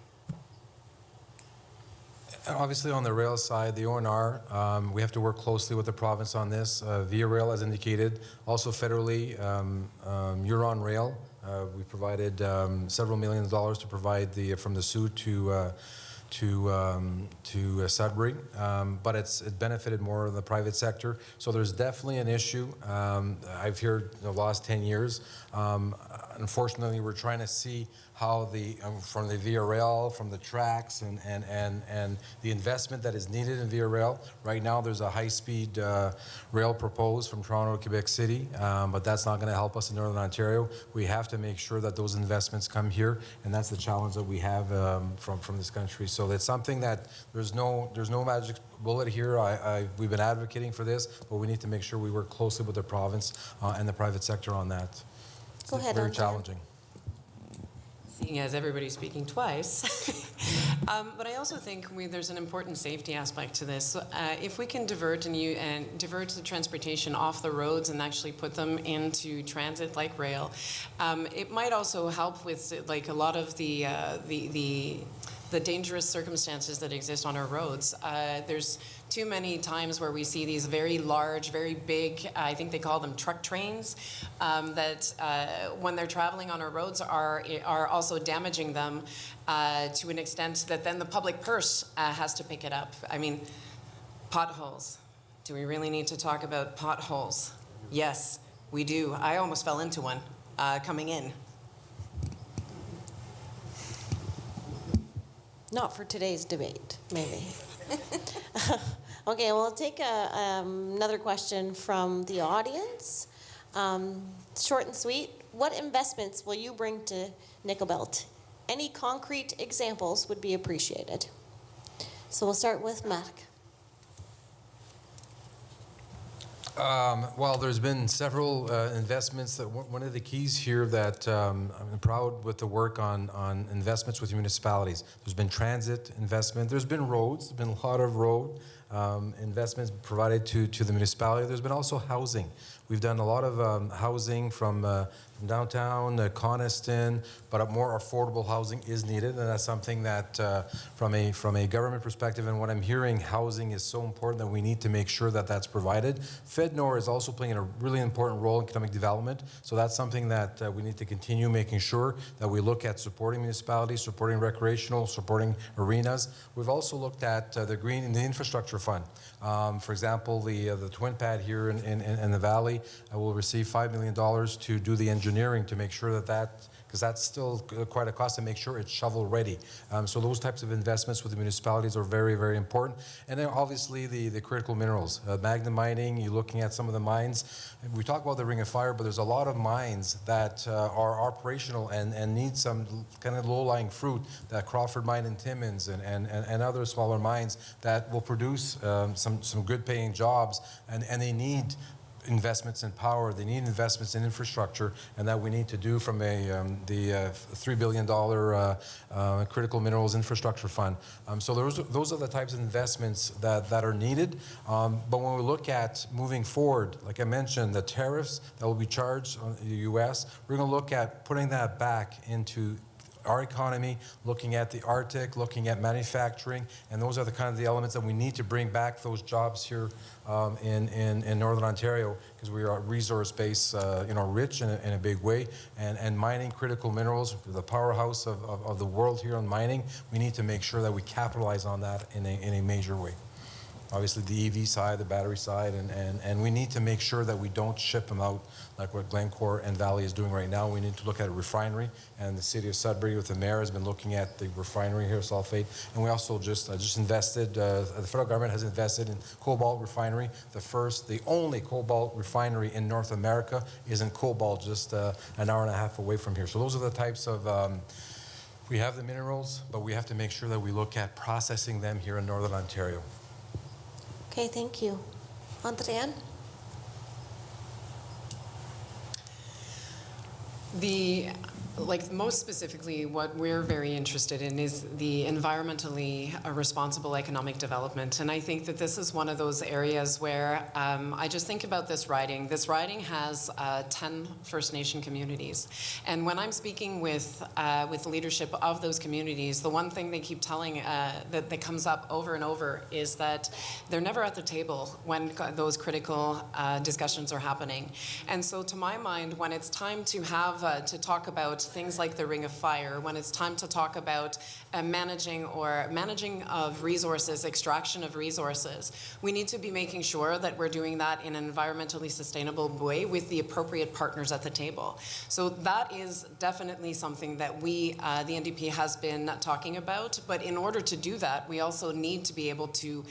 Obviously, on the rail side, the ONR, we have to work closely with the province on this. Via Rail, as indicated, also federally, Huron Rail. We provided several million dollars to provide from the Soo to Sudbury, but it benefited more the private sector. So there's definitely an issue. I've heard the last 10 years. unfortunately, we're trying to see how from the Via Rail, from the tracks, and the investment that is needed in Via Rail. Right now, there's a high-speed rail proposed from Toronto to Quebec City, but that's not going to help us in Northern Ontario. We have to make sure that those investments come here, and that's the challenge that we have from this country. So it's something that there's no magic bullet here. We've been advocating for this, but we need to make sure we work closely with the province and the private sector on that. Go ahead, Very Andrea. challenging. Seeing as everybody's speaking twice. But I also think there's an important safety aspect to this. If we can divert divert the transportation off the roads and actually put them into transit like rail, it might also help with like a lot of the dangerous circumstances that exist on our roads. There's too many times where we see these very large, very big, I think they call them truck trains, that when they're traveling on our roads are also damaging them to an extent that then the public purse has to pick it up. I mean, potholes. Do we really need to talk about potholes? Yes, we do. I almost fell into one coming in. Not for today's debate, maybe. Okay, we'll take another question from the audience. Short and sweet. What investments will you bring to Nickel Belt? Any concrete examples would be appreciated. So we'll start with Mark. Well, there's been several investments. That one of the keys here that I'm proud with the work on investments with municipalities. There's been transit investment. There's been roads. There's been a lot of road investments provided to the municipality. There's been also housing. We've done a lot of housing from downtown, Coniston, but more affordable housing is needed, and that's something that from a government perspective, and what I'm hearing, housing is so important that we need to make sure that that's provided. FedNor is also playing a really important role in economic development, so that's something that we need to continue making sure that we look at supporting municipalities, supporting recreational, supporting arenas. We've also looked at the green and the infrastructure fund. For example, the twin pad here in the valley will receive $5 million to do the engineering to make sure that because that's still quite a cost to make sure it's shovel ready. So those types of investments with the municipalities are very, very important. And then obviously the critical minerals. Magna mining, you're looking at some of the mines. We talk about the Ring of Fire, but there's a lot of mines that are operational and need some kind of low-lying fruit, that Crawford mine in Timmins and other smaller mines that will produce some good paying jobs, and they need investments in power, they need investments in infrastructure, and that we need to do from the $3 billion critical minerals infrastructure fund. So those are the types of investments that are needed. But when we look at moving forward, like I mentioned, the tariffs that will be charged on the U.S., we're going to look at putting that back into our economy, looking at the Arctic, looking at manufacturing, and those are the kind of the elements that we need to bring back those jobs here in Northern Ontario, because we are resource-based, rich in a big way, and mining critical minerals, the powerhouse of the world here on mining. We need to make sure that we capitalize on that in a major way. Obviously the EV side, the battery side, and we need to make sure that we don't ship them out like what Glencore and Valley is doing right now. We need to look at a refinery, and the city of Sudbury with the mayor has been looking at the refinery here, sulfate, and we also just invested, the federal government has invested in cobalt refinery. The only cobalt refinery in North America is in Cobalt, just an hour and a half away from here. So those are the types of, we have the minerals, but we have to make sure that we look at processing them here in Northern Ontario. Okay, thank you. Andréane? Most specifically, what we're very interested in is the environmentally responsible economic development. And I think that this is one of those areas where I just think about this riding. This riding has 10 First Nation communities. And when I'm speaking with leadership of those communities, the one thing they keep telling that comes up over and over is that they're never at the table when those critical discussions are happening. And so to my mind, when it's time to have to talk about things like the Ring of Fire, when it's time to talk about managing of resources, extraction of resources, we need to be making sure that we're doing that in an environmentally sustainable way with the appropriate partners at the table. So that is definitely something that we, the NDP, has been talking about. But in order to do that, we also need to be able to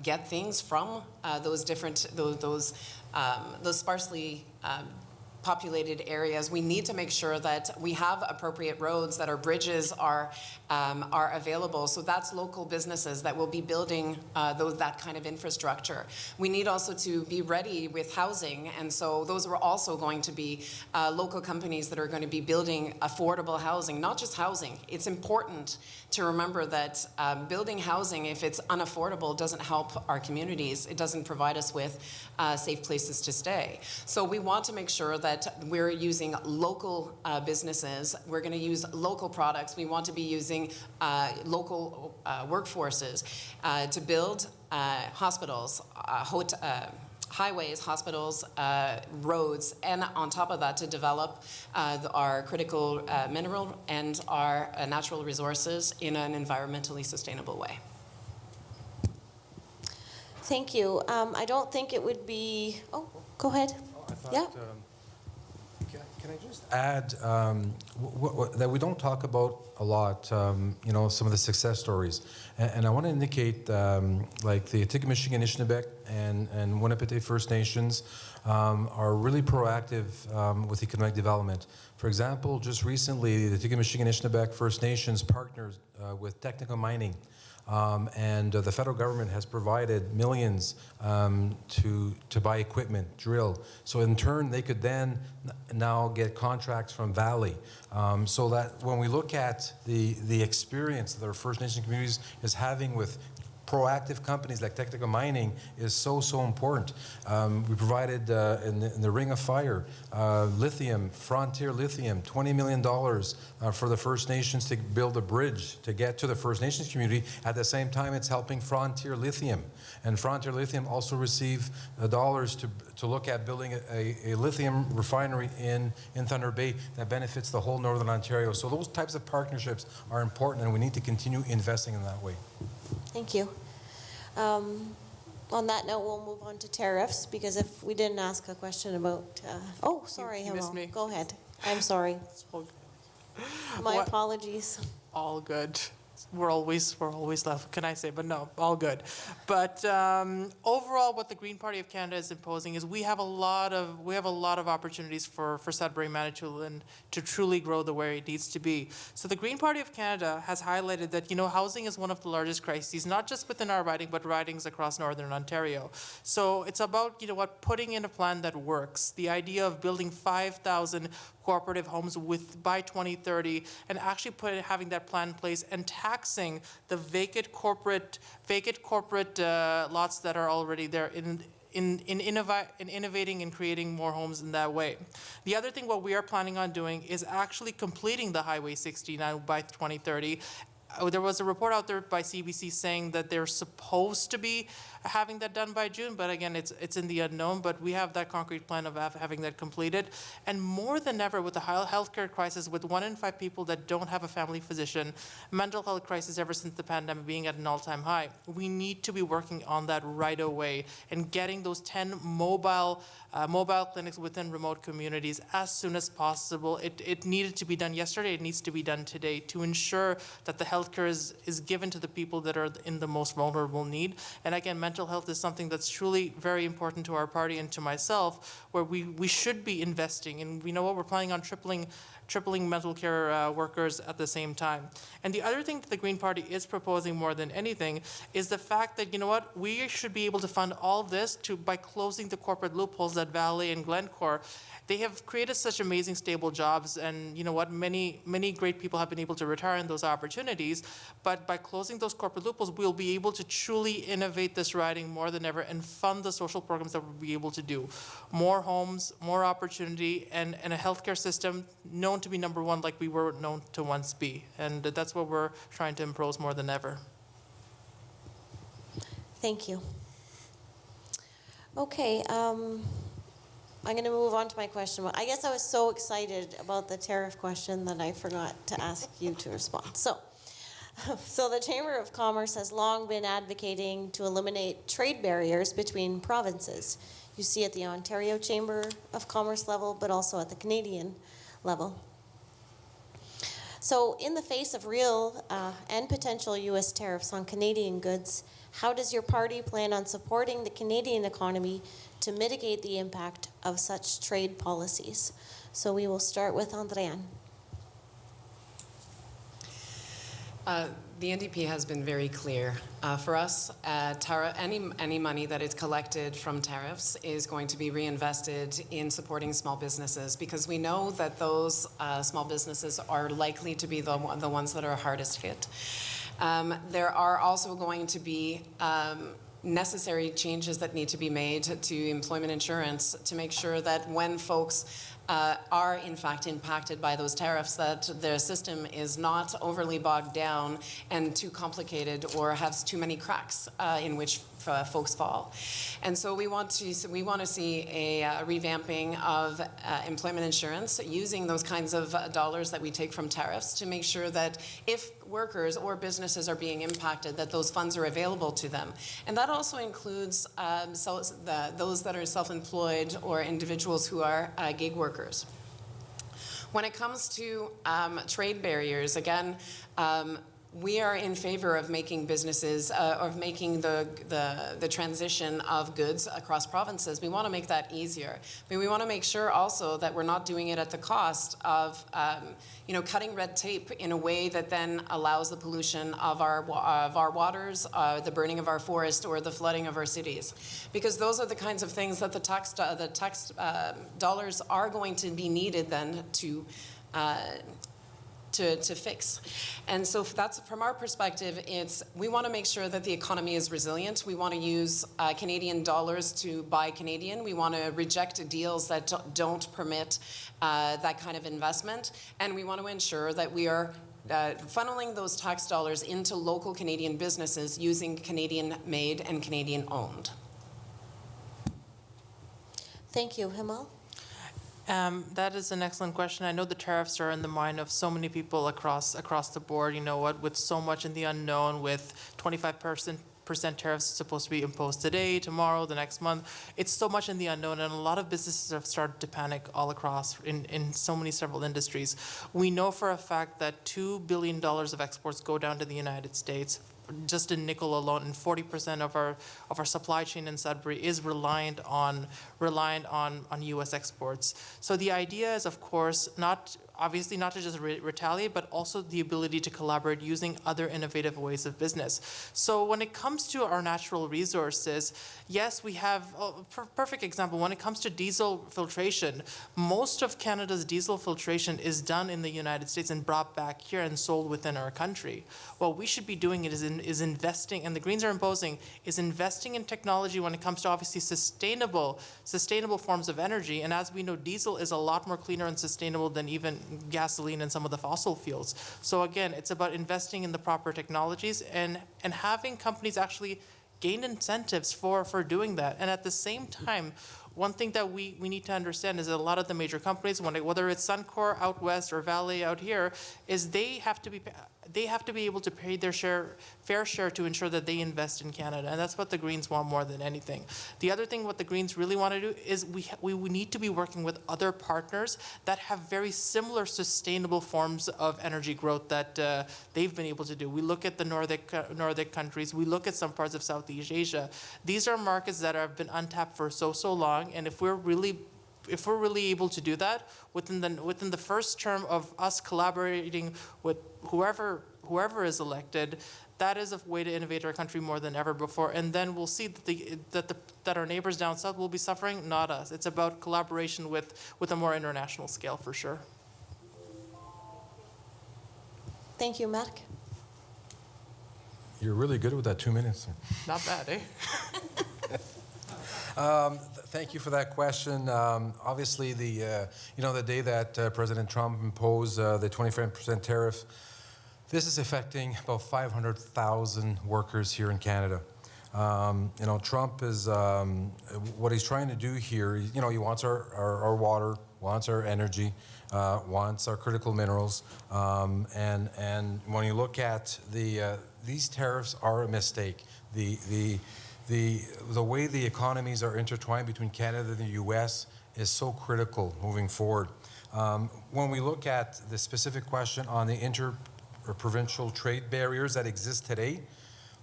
get things from those sparsely populated areas. We need to make sure that we have appropriate roads, that our bridges are available. So that's local businesses that will be building that kind of infrastructure. We need also to be ready with housing, and so those are also going to be local companies that are going to be building affordable housing, not just housing. It's important to remember that building housing, if it's unaffordable, doesn't help our communities. It doesn't provide us with safe places to stay. So we want to make sure that we're using local businesses. We're going to use local products. We want to be using local workforces to build hospitals, highways, hospitals, roads, and on top of that to develop our critical mineral and our natural resources in an environmentally sustainable way. Thank you. I don't think it would be, oh, go ahead. I thought, Yeah. Can I just add that we don't talk about a lot, some of the success stories. And I want to indicate like the Atikamekw, Anishinaabe, and Winnipeg First Nations are really proactive with economic development. For example, just recently, the Atikamekw, Anishinaabe First Nations partnered with technical mining. And the federal government has provided millions to buy equipment, drill. So in turn, they could then now get contracts from Valley. So that when we look at the experience that our First Nation communities is having with proactive companies like technical mining is so important. We provided in the Ring of Fire, lithium, Frontier Lithium, $20 million for the First Nations to build a bridge to get to the First Nations community. At the same time, it's helping Frontier Lithium. And Frontier Lithium also received dollars to look at building a lithium refinery in Thunder Bay that benefits the whole Northern Ontario. So those types of partnerships are important, and we need to continue investing in that way. Thank you. On that note, we'll move on to tariffs, because if we didn't ask a question about, oh, sorry, You missed Himal. me. Go ahead. I'm sorry. My What? apologies. All good. We're always left. Can I say? But no, all good. But overall, what the Green Party of Canada is imposing is we have a lot of opportunities for Sudbury, Manitoulin to truly grow the way it needs to be. So the Green Party of Canada has highlighted that housing is one of the largest crises, not just within our riding, but ridings across Northern Ontario. So it's about putting in a plan that works. The idea of building 5,000 cooperative homes by 2030, and actually having that plan in place and taxing the vacant corporate lots that are already there in innovating and creating more homes in that way. The other thing what we are planning on doing is actually completing the Highway 69 by 2030. There was a report out there by CBC saying that they're supposed to be having that done by June, but again, it's in the unknown. But we have that concrete plan of having that completed. And more than ever, with the healthcare crisis, with 1 in 5 people that don't have a family physician, mental health crisis ever since the pandemic being at an all-time high, we need to be working on that right away and getting those 10 mobile clinics within remote communities as soon as possible. It needed to be done yesterday. It needs to be done today to ensure that the healthcare is given to the people that are in the most vulnerable need. And again, mental health is something that's truly very important to our party and to myself, where we should be investing. And we know what we're planning on tripling mental care workers at the same time. And the other thing that the Green Party is proposing more than anything is the fact that, we should be able to fund all this by closing the corporate loopholes that Valley and Glencore, they have created such amazing stable jobs, and many great people have been able to retire in those opportunities. But by closing those corporate loopholes, we'll be able to truly innovate this riding more than ever and fund the social programs that we'll be able to do. More homes, more opportunity, and a healthcare system known to be number one like we were known to once be. And that's what we're trying to impose more than ever. Thank you. Okay. I'm going to move on to my question. I guess I was so excited about the tariff question that I forgot to ask you to respond. So the Chamber of Commerce has long been advocating to eliminate trade barriers between provinces. You see at the Ontario Chamber of Commerce level, but also at the Canadian level. So in the face of real and potential U.S. tariffs on Canadian goods, how does your party plan on supporting the Canadian economy to mitigate the impact of such trade policies? So we will start with Andréane. The NDP has been very clear. For us, any money that is collected from tariffs is going to be reinvested in supporting small businesses, because we know that those small businesses are likely to be the ones that are hardest hit. There are also going to be necessary changes that need to be made to employment insurance to make sure that when folks are in fact impacted by those tariffs, that their system is not overly bogged down and too complicated or has too many cracks in which folks fall. And so we want to see a revamping of employment insurance using those kinds of dollars that we take from tariffs to make sure that if workers or businesses are being impacted, that those funds are available to them. And that also includes those that are self-employed or individuals who are gig workers. When it comes to trade barriers, again, we are in favor of making businesses, of making the transition of goods across provinces. We want to make that easier. But we want to make sure also that we're not doing it at the cost of cutting red tape in a way that then allows the pollution of our waters, the burning of our forest, or the flooding of our cities. Because those are the kinds of things that the tax dollars are going to be needed then to fix. And so that's, from our perspective, we want to make sure that the economy is resilient. We want to use Canadian dollars to buy Canadian. We want to reject deals that don't permit that kind of investment. And we want to ensure that we are funneling those tax dollars into local Canadian businesses using Canadian-made and Canadian-owned. Thank you. Himal? That is an excellent question. I know the tariffs are in the mind of so many people across the board. You know what? With so much in the unknown, with 25% tariffs supposed to be imposed today, tomorrow, the next month, it's so much in the unknown, and a lot of businesses have started to panic all across in several industries. We know for a fact that $2 billion of exports go down to the United States. Just in nickel alone, and 40% of our supply chain in Sudbury is reliant on U.S. exports. So the idea is, of course, obviously not to just retaliate, but also the ability to collaborate using other innovative ways of business. So when it comes to our natural resources, yes, we have a perfect example. When it comes to diesel filtration, most of Canada's diesel filtration is done in the United States and brought back here and sold within our country. What we should be doing is investing, and the Greens are imposing, is investing in technology when it comes to obviously sustainable forms of energy. And as we know, diesel is a lot more cleaner and sustainable than even gasoline and some of the fossil fuels. So again, it's about investing in the proper technologies and having companies actually gain incentives for doing that. And at the same time, one thing that we need to understand is that a lot of the major companies, whether it's Suncor out west or Vale out here, is they have to be able to pay their fair share to ensure that they invest in Canada. And that's what the Greens want more than anything. The other thing what the Greens really want to do is we need to be working with other partners that have very similar sustainable forms of energy growth that they've been able to do. We look at the Nordic countries. We look at some parts of Southeast Asia. These are markets that have been untapped for so long. And if we're really able to do that within the first term of us collaborating with whoever is elected, that is a way to innovate our country more than ever before. And then we'll see that our neighbors down south will be suffering, not us. It's about collaboration with a more international scale for sure. Thank you, Mark. You're really good with that 2 minutes. Not bad, eh? Thank you for that question. Obviously, the day that President Trump imposed the 25% tariff, this is affecting about 500,000 workers here in Canada. Trump is, what he's trying to do here, he wants our water, wants our energy, wants our critical minerals. And when you look at these tariffs are a mistake. The way the economies are intertwined between Canada and the U.S. is so critical moving forward. When we look at the specific question on the inter-provincial trade barriers that exist today,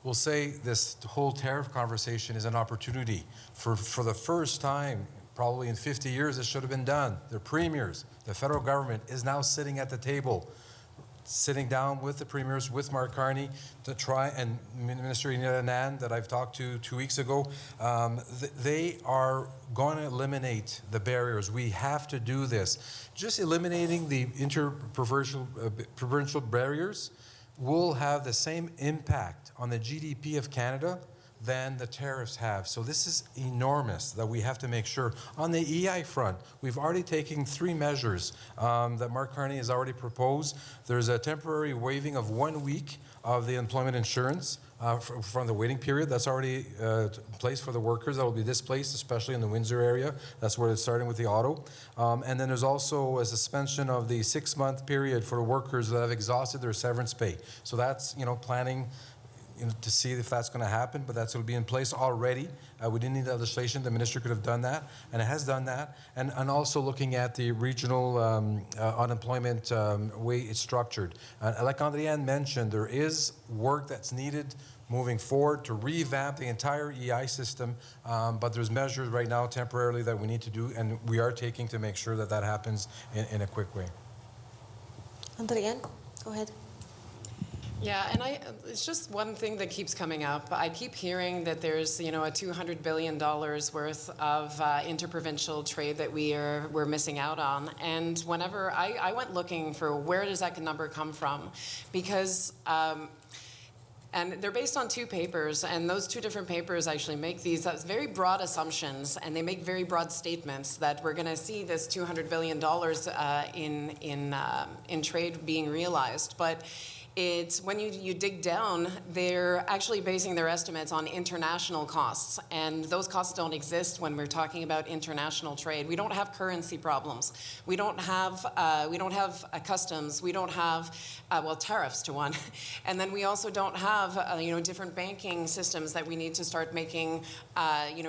we'll say this whole tariff conversation is an opportunity. For the first time, probably in 50 years, this should have been done. The premiers, the federal government is now sitting at the table, sitting down with the premiers, with Mark Carney, to try, and Minister Inira Anand that I've talked to 2 weeks ago, they are going to eliminate the barriers. We have to do this. Just eliminating the inter-provincial barriers will have the same impact on the GDP of Canada than the tariffs have. So this is enormous that we have to make sure. On the EI front, we've already taken 3 measures that Mark Carney has already proposed. There's a temporary waiving of 1 week of the employment insurance from the waiting period. That's already in place for the workers that will be displaced, especially in the Windsor area. That's where it's starting with the auto. And then there's also a suspension of the 6-month period for workers that have exhausted their severance pay. So that's, planning to see if that's going to happen, but that's going to be in place already. We didn't need legislation. The minister could have done that, and it has done that. And also looking at the regional unemployment way it's structured. Like Andréane mentioned, there is work that's needed moving forward to revamp the entire EI system, but there's measures right now temporarily that we need to do, and we are taking to make sure that that happens in a quick way. Andréane, go ahead. Yeah, and it's just one thing that keeps coming up. I keep hearing that there's, a $200 billion worth of interprovincial trade that we're missing out on. And whenever I went looking for where does that number come from, because and they're based on 2 papers, and those 2 different papers actually make these very broad assumptions, and they make very broad statements that we're going to see this $200 billion in trade being realized. But it's when you dig down, they're actually basing their estimates on international costs, and those costs don't exist when we're talking about international trade. We don't have currency problems. We don't have customs. We don't have tariffs to one, and then we also don't have different banking systems that we need to start making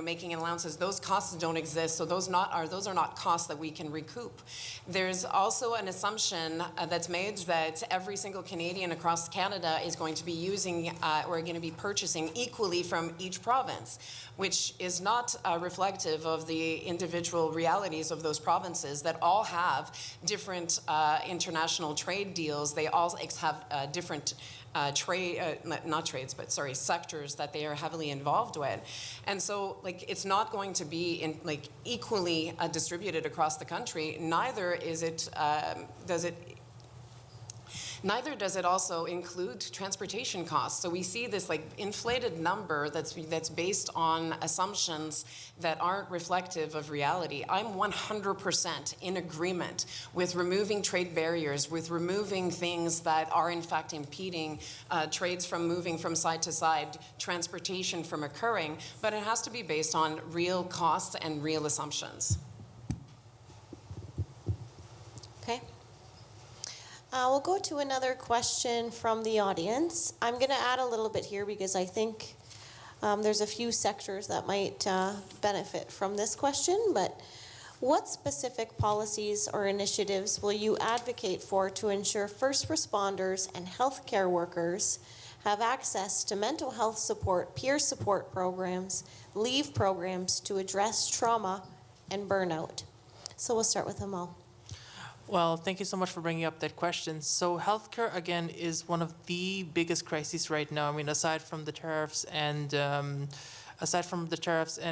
making allowances. Those costs don't exist, so those are not costs that we can recoup. There's also an assumption that's made that every single Canadian across Canada is going to be using or going to be purchasing equally from each province, which is not reflective of the individual realities of those provinces that all have different international trade deals. They all have different sectors that they are heavily involved with. And so, it's not going to be equally distributed across the country. Neither does it also include transportation costs. So we see this inflated number that's based on assumptions that aren't reflective of reality. I'm 100% in agreement with removing trade barriers, with removing things that are in fact impeding trades from moving from side to side, transportation from occurring, but it has to be based on real costs and real assumptions. Okay. We'll go to another question from the audience. I'm going to add a little bit here because I think there's a few sectors that might benefit from this question, but what specific policies or initiatives will you advocate for to ensure first responders and healthcare workers have access to mental health support, peer support programs, leave programs to address trauma and burnout? So we'll start with Amal. Well, thank you so much for bringing up that question. So healthcare, again, is one of the biggest crises right now. I mean, aside from the tariffs and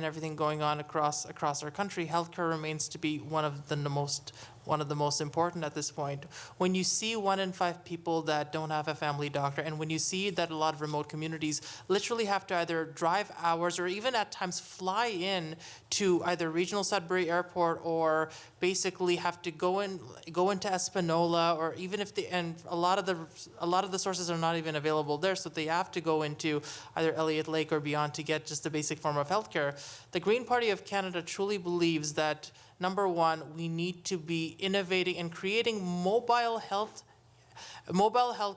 everything going on across our country, healthcare remains to be one of the most most important at this point. When you see 1 in 5 people that don't have a family doctor, and when you see that a lot of remote communities literally have to either drive hours or even at times fly in to either regional Sudbury Airport, or basically have to go into Espanola, or even if and a lot of the sources are not even available there, so they have to go into either Elliott Lake or beyond to get just a basic form of healthcare. The Green Party of Canada truly believes that, number one, we need to be innovating and creating mobile health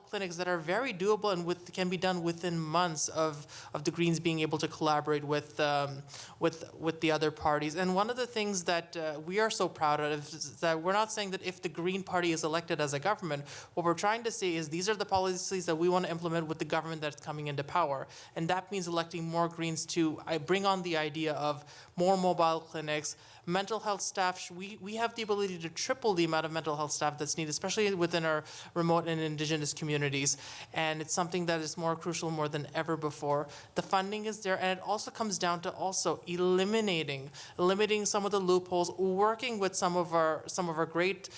clinics that are very doable and can be done within months of the Greens being able to collaborate with the other parties. And one of the things that we are so proud of is that we're not saying that if the Green Party is elected as a government, what we're trying to say is these are the policies that we want to implement with the government that's coming into power. And that means electing more Greens to bring on the idea of more mobile clinics, mental health staff. We have the ability to triple the amount of mental health staff that's needed, especially within our remote and Indigenous communities. And it's something that is more crucial more than ever before. The funding is there, and it also comes down to also eliminating some of the loopholes, working with some of our great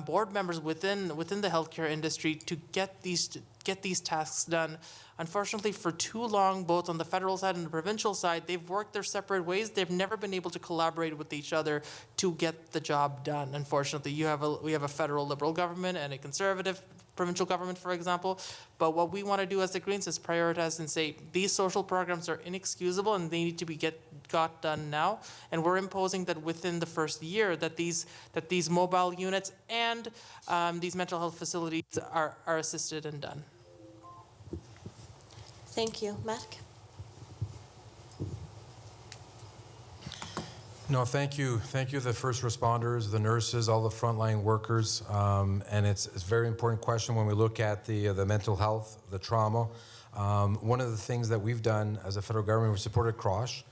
board members within the healthcare industry to get these tasks done. Unfortunately, for too long, both on the federal side and the provincial side, they've worked their separate ways. They've never been able to collaborate with each other to get the job done. Unfortunately, we have a federal Liberal government and a Conservative provincial government, for example. But what we want to do as the Greens is prioritize and say these social programs are inexcusable and they need to be got done now. And we're imposing that within the first year that these mobile units and these mental health facilities are assisted and done. Thank you. Mark? No, thank you. Thank you, the first responders, the nurses, all the frontline workers. And it's a very important question when we look at the mental health, the trauma. One of the things that we've done as a federal government, we supported CROSH.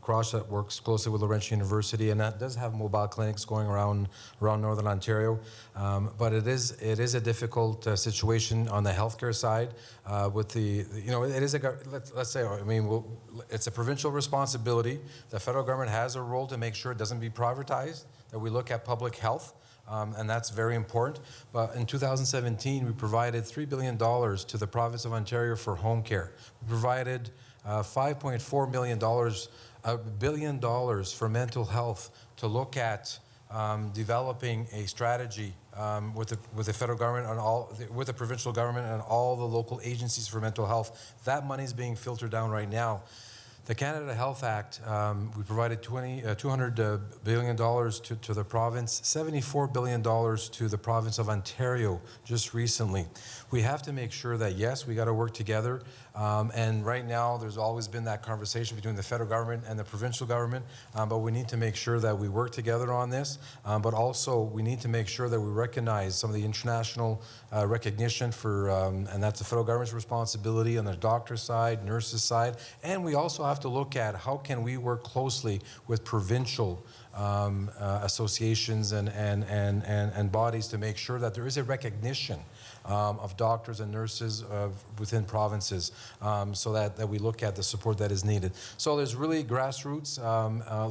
CROSH that works closely with Laurentian University, and that does have mobile clinics going around Northern Ontario. But it is a difficult situation on the healthcare side with it is let's say, it's a provincial responsibility. The federal government has a role to make sure it doesn't be privatized, that we look at public health. And that's very important. But in 2017, we provided $3 billion to the province of Ontario for home care. We provided $5.4 million, $1 billion for mental health to look at developing a strategy with the federal government with the provincial government and all the local agencies for mental health. That money is being filtered down right now. The Canada Health Act, we provided $200 billion to the province, $74 billion to the province of Ontario just recently. We have to make sure that, yes, we got to work together. And right now, there's always been that conversation between the federal government and the provincial government. But we need to make sure that we work together on this. But also, we need to make sure that we recognize some of the international recognition for, and that's the federal government's responsibility on the doctor side, nurses side. And we also have to look at how can we work closely with provincial associations and bodies to make sure that there is a recognition of doctors and nurses within provinces, so that we look at the support that is needed. So there's really grassroots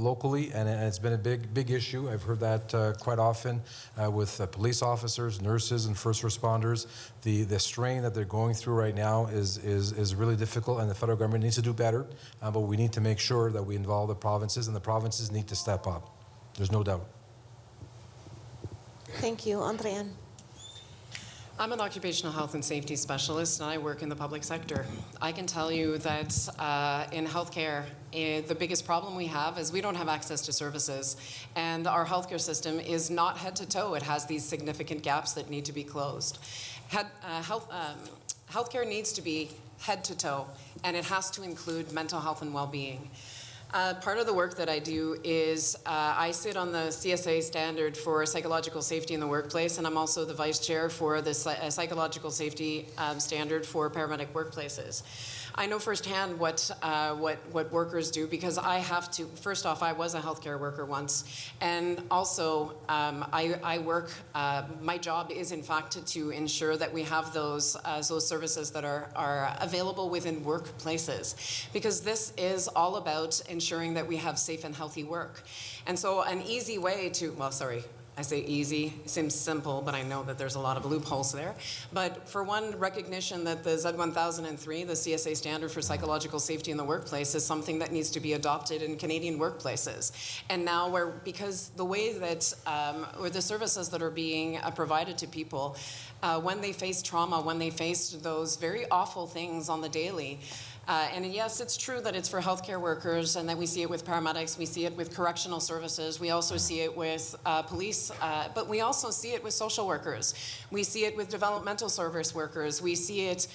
locally, and it's been a big issue. I've heard that quite often with police officers, nurses, and first responders. The strain that they're going through right now is really difficult, and the federal government needs to do better. But we need to make sure that we involve the provinces, and the provinces need to step up. There's no doubt. Thank you. Andréane? I'm an occupational health and safety specialist, and I work in the public sector. I can tell you that in healthcare, the biggest problem we have is we don't have access to services, and our healthcare system is not head to toe. It has these significant gaps that need to be closed. Healthcare needs to be head to toe, and it has to include mental health and well-being. Part of the work that I do is I sit on the CSA standard for psychological safety in the workplace, and I'm also the vice chair for the psychological safety standard for paramedic workplaces. I know firsthand what workers do, because I have to. First off, I was a healthcare worker once, and also I work. My job is in fact to ensure that we have those services that are available within workplaces, because this is all about ensuring that we have safe and healthy work. And so an easy way to I say easy, it seems simple, but I know that there's a lot of loopholes there. But for one, recognition that the Z1003, the CSA standard for psychological safety in the workplace, is something that needs to be adopted in Canadian workplaces. And now because the way that, or the services that are being provided to people, when they face trauma, when they face those very awful things on the daily, and yes, it's true that it's for healthcare workers and that we see it with paramedics, we see it with correctional services, we also see it with police, but we also see it with social workers. We see it with developmental service workers. We see it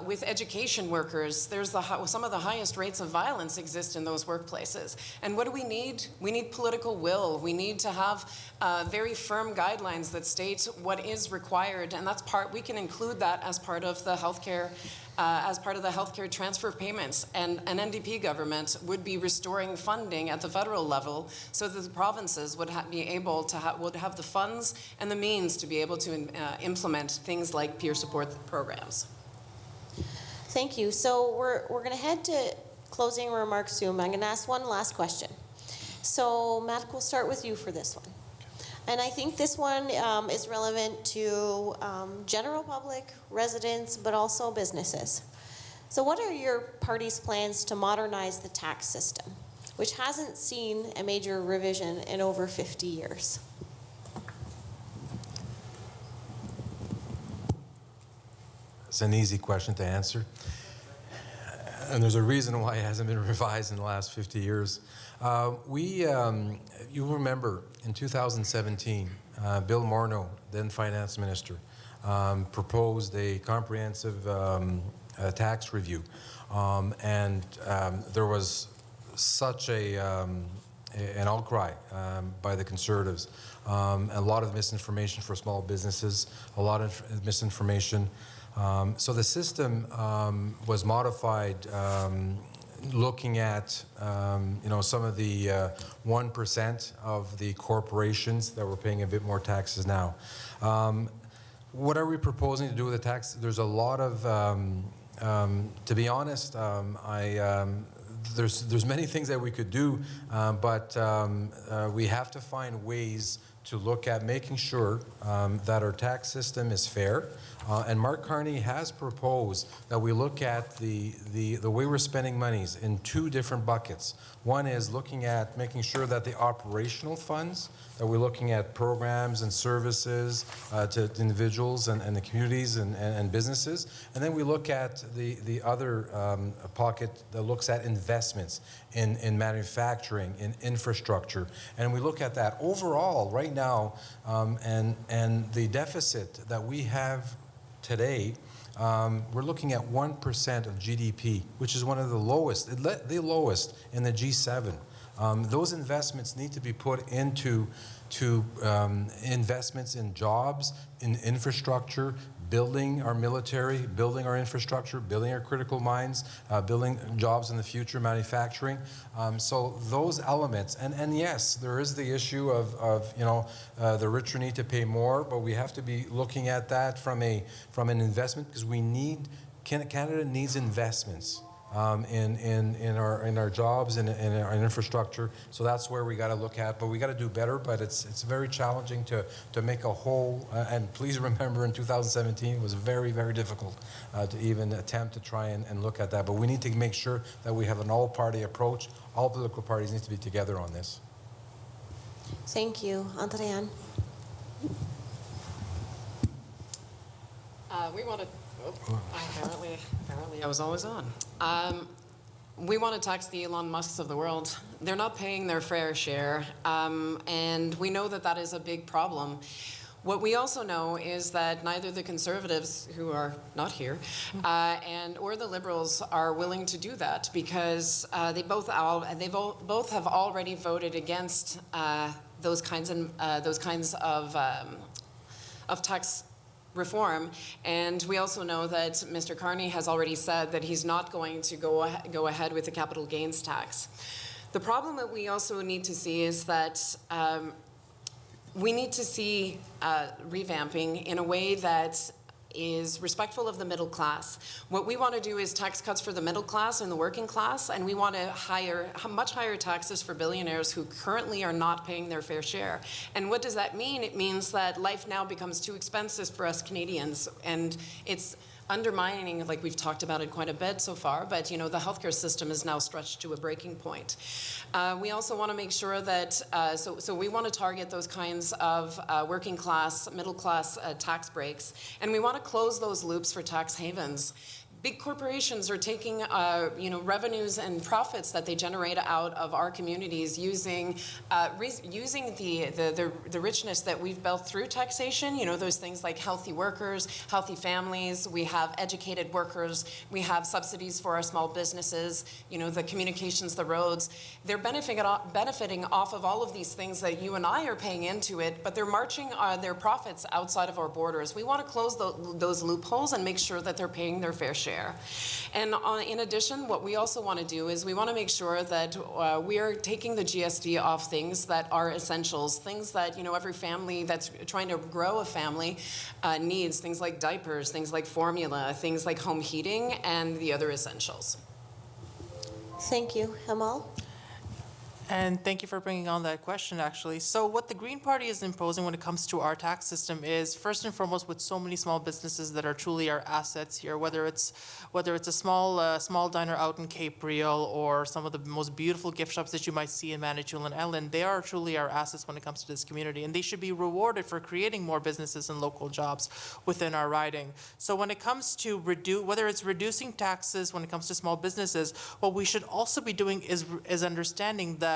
with education workers. There's some of the highest rates of violence exist in those workplaces. And what do we need? We need political will. We need to have very firm guidelines that state what is required, and we can include that as part of the healthcare transfer payments. And an NDP government would be restoring funding at the federal level so that the provinces would have the funds and the means to be able to implement things like peer support programs. Thank you. So we're going to head to closing remarks soon. I'm going to ask one last question. So Matt, we'll start with you for this one. And I think this one is relevant to general public, residents, but also businesses. So what are your party's plans to modernize the tax system, which hasn't seen a major revision in over 50 years? It's an easy question to answer. And there's a reason why it hasn't been revised in the last 50 years. You remember in 2017, Bill Morneau, then finance minister, proposed a comprehensive tax review. And there was such an outcry by the Conservatives. A lot of misinformation for small businesses, a lot of misinformation. So the system was modified looking at some of the 1% of the corporations that were paying a bit more taxes now. What are we proposing to do with the tax? There's a lot of, to be honest, there's many things that we could do, but we have to find ways to look at making sure that our tax system is fair. And Mark Carney has proposed that we look at the way we're spending monies in two different buckets. One is looking at making sure that the operational funds, that we're looking at programs and services to individuals and the communities and businesses. And then we look at the other pocket that looks at investments in manufacturing, in infrastructure. And we look at that overall right now, and the deficit that we have today, we're looking at 1% of GDP, which is one of the lowest in the G7. Those investments need to be put into investments in jobs, in infrastructure, building our military, building our infrastructure, building our critical mines, building jobs in the future, manufacturing. So those elements, and yes, there is the issue of the richer need to pay more, but we have to be looking at that from an investment, because Canada needs investments. In our jobs and in our infrastructure, so that's where we got to look at. But we got to do better. But it's very challenging to make a whole. And please remember, in 2017, it was very, very difficult to even attempt to try and look at that. But we need to make sure that we have an all-party approach. All political parties need to be together on this. Thank you, Andréane. We want to. Apparently I was always on. We want to tax the Elon Musks of the world. They're not paying their fair share, and we know that that is a big problem. What we also know is that neither the Conservatives, who are not here, or the Liberals are willing to do that, because they both have already voted against those kinds of tax reform. And we also know that Mr. Carney has already said that he's not going to go ahead with the capital gains tax. The problem that we also need to see is that we need to see revamping in a way that is respectful of the middle class. What we want to do is tax cuts for the middle class and the working class, and we want to hire much higher taxes for billionaires who currently are not paying their fair share. And what does that mean? It means that life now becomes too expensive for us Canadians, and it's undermining, like we've talked about it quite a bit so far, but you know, the healthcare system is now stretched to a breaking point. We also want to make sure that, so we want to target those kinds of working class, middle class tax breaks, and we want to close those loops for tax havens. Big corporations are taking, revenues and profits that they generate out of our communities using the richness that we've built through taxation. You know, those things like healthy workers, healthy families. We have educated workers. We have subsidies for our small businesses. You know, the communications, the roads. They're benefiting off of all of these things that you and I are paying into it, but they're marching their profits outside of our borders. We want to close those loopholes and make sure that they're paying their fair share. And in addition, what we also want to do is we want to make sure that we are taking the GST off things that are essentials, things that, you know, every family that's trying to grow a family needs, things like diapers, things like formula, things like home heating, and the other essentials. Thank you. Hamal? And thank you for bringing on that question, actually. So what the Green Party is imposing when it comes to our tax system is, first and foremost, with so many small businesses that are truly our assets here, whether it's a small diner out in Cape Real or some of the most beautiful gift shops that you might see in Manitoulin Island, they are truly our assets when it comes to this community, and they should be rewarded for creating more businesses and local jobs within our riding. So when it comes to whether it's reducing taxes when it comes to small businesses, what we should also be doing is understanding that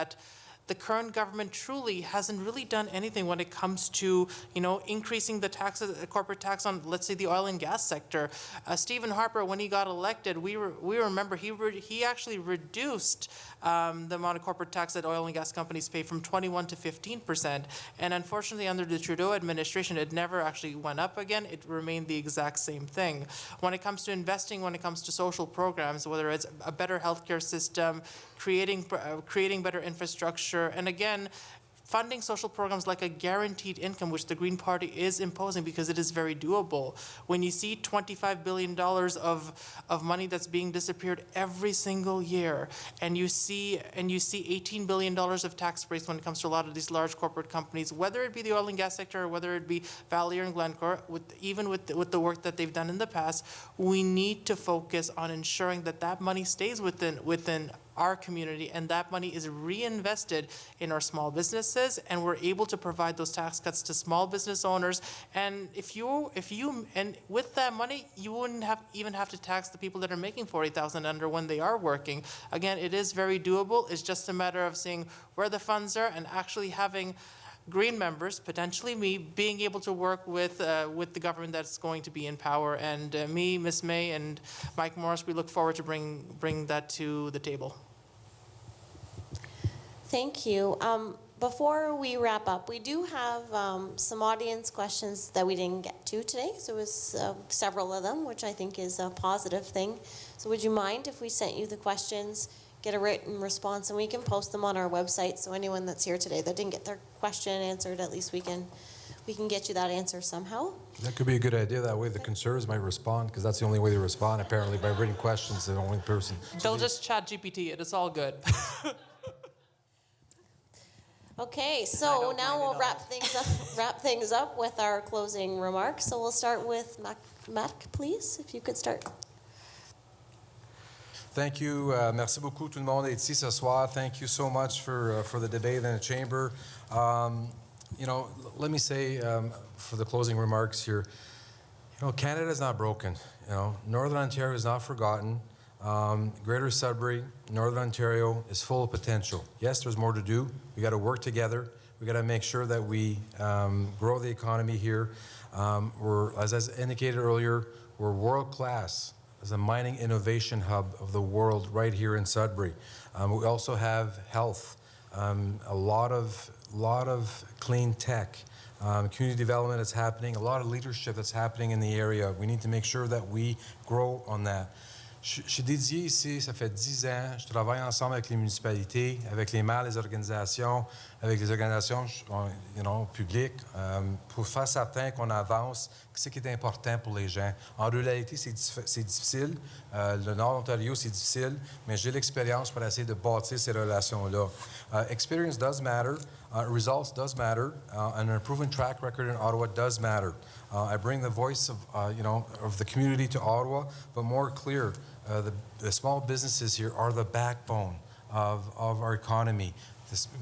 the current government truly hasn't really done anything when it comes to, you know, increasing the taxes, corporate tax on, let's say, the oil and gas sector. Stephen Harper, when he got elected, we remember he actually reduced the amount of corporate tax that oil and gas companies pay from 21% to 15%. And unfortunately, under the Trudeau administration, it never actually went up again. It remained the exact same thing. When it comes to investing, when it comes to social programs, whether it's a better healthcare system, creating better infrastructure, and again, funding social programs like a guaranteed income, which the Green Party is imposing because it is very doable. When you see $25 billion of money that's being disappeared every single year, and you see $18 billion of tax breaks when it comes to a lot of these large corporate companies, whether it be the oil and gas sector or whether it be Valier and Glencore, even with the work that they've done in the past, we need to focus on ensuring that that money stays within our community, and that money is reinvested in our small businesses, and we're able to provide those tax cuts to small business owners. And and with that money, you wouldn't even have to tax the people that are making $40,000 under when they are working. Again, it is very doable. It's just a matter of seeing where the funds are and actually having Green members, potentially me, being able to work with the government that's going to be in power. And me, Ms. May, and Mike Morris, we look forward to bring that to the table. Thank you. Before we wrap up, we do have some audience questions that we didn't get to today. So it was several of them, which I think is a positive thing. So would you mind if we sent you the questions, get a written response, and we can post them on our website, so anyone that's here today that didn't get their question answered, at least we can get you that answer somehow. That could be a good idea. That way the conservatives might respond, because that's the only way they respond, apparently, by written questions. They're the only person. They'll just chat GPT it. It's all good. Okay, so now we'll wrap things up with our closing remarks. So we'll start with Marc, please, if you could start. Thank you. Merci beaucoup tout le monde est ici ce soir. Thank you so much for the debate in the chamber. You know, let me say for the closing remarks here, you know, Canada is not broken. You know, Northern Ontario is not forgotten. Greater Sudbury, Northern Ontario is full of potential. Yes, there's more to do. We got to work together. We got to make sure that we grow the economy here. As I indicated earlier, we're world class as a mining innovation hub of the world right here in Sudbury. We also have health, a lot of clean tech, community development that's happening, a lot of leadership that's happening in the area. We need to make sure that we grow on that. Je suis dédié ici, ça fait 10 ans. Je travaille ensemble avec les municipalités, avec les maires, les organisations, avec les organisations publiques pour faire certain qu'on avance. Ce qui est important pour les gens. En ruralité, c'est difficile. Le Nord Ontario, c'est difficile, mais j'ai l'expérience pour essayer de bâtir ces relations-là. Experience does matter. Results does matter. And an proven track record in Ottawa does matter. I bring the voice of the community to Ottawa, but more clear, the small businesses here are the backbone of our economy.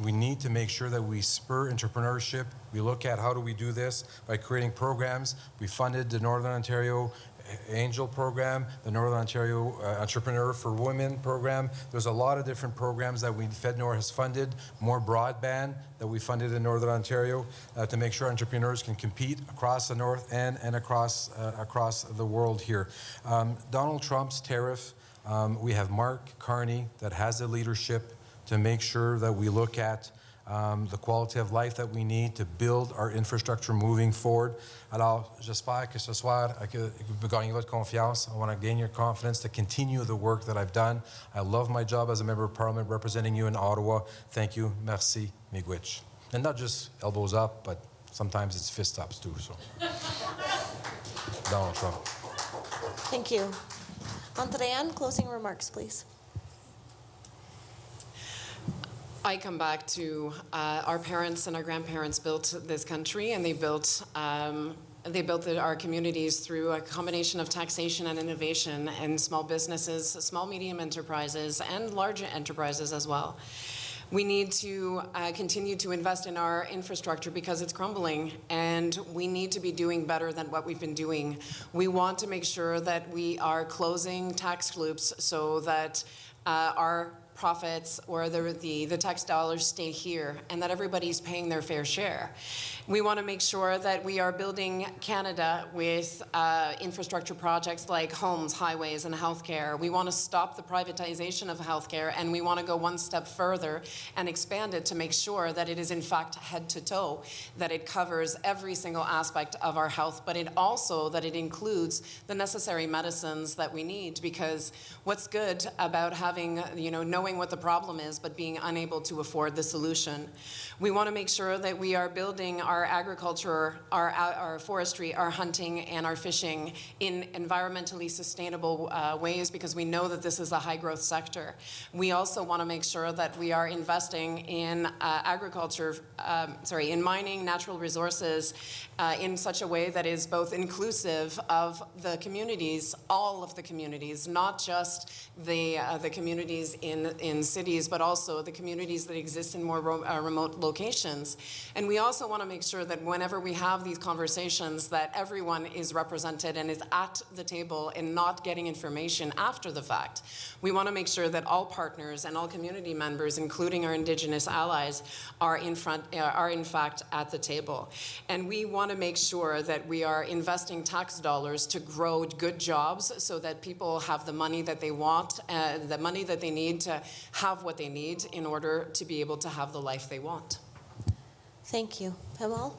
We need to make sure that we spur entrepreneurship. We look at how do we do this by creating programs. We funded the Northern Ontario Angel Program, the Northern Ontario Entrepreneur for Women Program. There's a lot of different programs that FedNor has funded, more broadband that we funded in Northern Ontario to make sure entrepreneurs can compete across the North and across the world here. Donald Trump's tariff, we have Mark Carney that has the leadership to make sure that we look at the quality of life that we need to build our infrastructure moving forward. Alors, j'espère que ce soir, que vous gagnez votre confiance. I want to gain your confidence to continue the work that I've done. I love my job as a member of Parliament representing you in Ottawa. Thank you. Merci. Miigwech. And not just elbows up, but sometimes it's fist ups too. So, Donald Trump. Thank you. Andréane, closing remarks, please. I come back to our parents and our grandparents built this country, and they built our communities through a combination of taxation and innovation and small businesses, small medium enterprises, and large enterprises as well. We need to continue to invest in our infrastructure because it's crumbling, and we need to be doing better than what we've been doing. We want to make sure that we are closing tax loops so that our profits or the tax dollars stay here and that everybody's paying their fair share. We want to make sure that we are building Canada with infrastructure projects like homes, highways, and healthcare. We want to stop the privatization of healthcare, and we want to go one step further and expand it to make sure that it is in fact head to toe, that it covers every single aspect of our health, but it also that it includes the necessary medicines that we need. Because what's good about having, knowing what the problem is, but being unable to afford the solution. We want to make sure that we are building our agriculture, our forestry, our hunting, and our fishing in environmentally sustainable ways, because we know that this is a high-growth sector. We also want to make sure that we are investing in in mining natural resources in such a way that is both inclusive of the communities, all of the communities, not just the communities in cities, but also the communities that exist in more remote locations. And we also want to make sure that whenever we have these conversations, that everyone is represented and is at the table and not getting information after the fact. We want to make sure that all partners and all community members, including our Indigenous allies, are in fact at the table. And we want to make sure that we are investing tax dollars to grow good jobs so that people have the money that they want, the money that they need to have what they need in order to be able to have the life they want. Thank you. Hemal?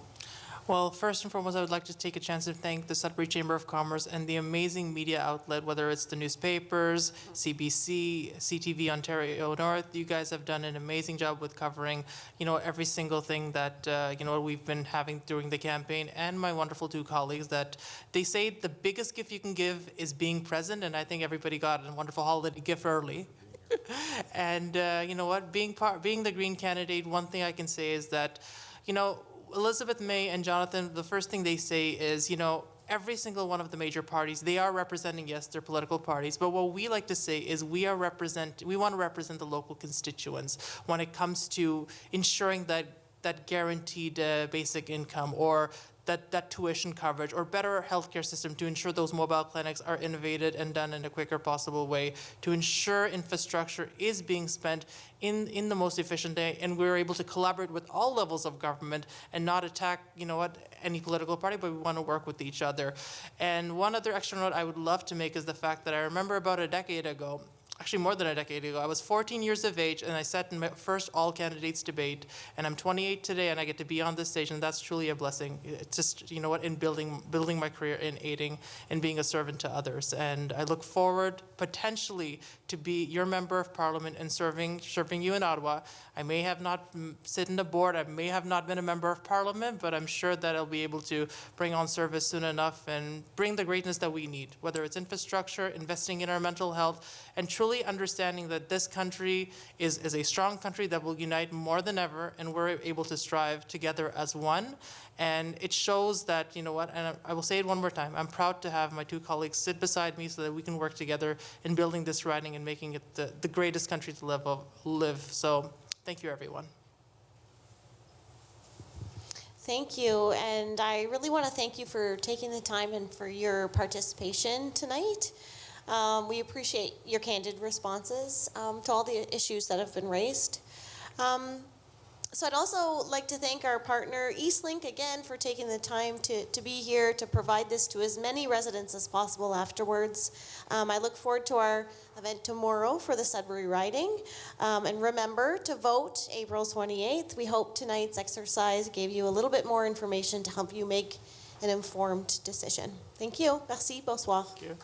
Well, first and foremost, I would like to take a chance to thank the Sudbury Chamber of Commerce and the amazing media outlet, whether it's the newspapers, CBC, CTV Ontario North. You guys have done an amazing job with covering, every single thing that, we've been having during the campaign. And my wonderful two colleagues that they say the biggest gift you can give is being present. And I think everybody got a wonderful holiday gift early. And you know what, being the Green candidate, one thing I can say is that, Elizabeth May and Jonathan, the first thing they say is, every single one of the major parties, they are representing, yes, their political parties, but what we like to say is we want to represent the local constituents when it comes to ensuring that guaranteed basic income, or that tuition coverage, or better healthcare system to ensure those mobile clinics are innovated and done in a quicker possible way, to ensure infrastructure is being spent in the most efficient way, and we're able to collaborate with all levels of government and not attack, any political party, but we want to work with each other. And one other extra note I would love to make is the fact that I remember about a decade ago, actually more than a decade ago. I was 14 years of age, and I sat in my first all-candidates debate, and I'm 28 today, and I get to be on this stage, and that's truly a blessing. It's just, you know what, in building my career, in aiding, and being a servant to others. And I look forward, potentially, to be your member of parliament and serving you in Ottawa. I may have not sit in the board, I may have not been a member of parliament, but I'm sure that I'll be able to bring on service soon enough and bring the greatness that we need, whether it's infrastructure, investing in our mental health, and truly understanding that this country is a strong country that will unite more than ever, and we're able to strive together as one. And it shows that, you know what, and I will say it one more time, I'm proud to have my two colleagues sit beside me so that we can work together in building this riding and making it the greatest country to live. So thank you, everyone. Thank you, and I really want to thank you for taking the time and for your participation tonight. We appreciate your candid responses to all the issues that have been raised. So I'd also like to thank our partner, Eastlink, again, for taking the time to be here to provide this to as many residents as possible afterwards. I look forward to our event tomorrow for the Sudbury riding. And remember to vote April 28th. We hope tonight's exercise gave you a little bit more information to help you make an informed decision. Thank you. Merci. Bonsoir. Thank you.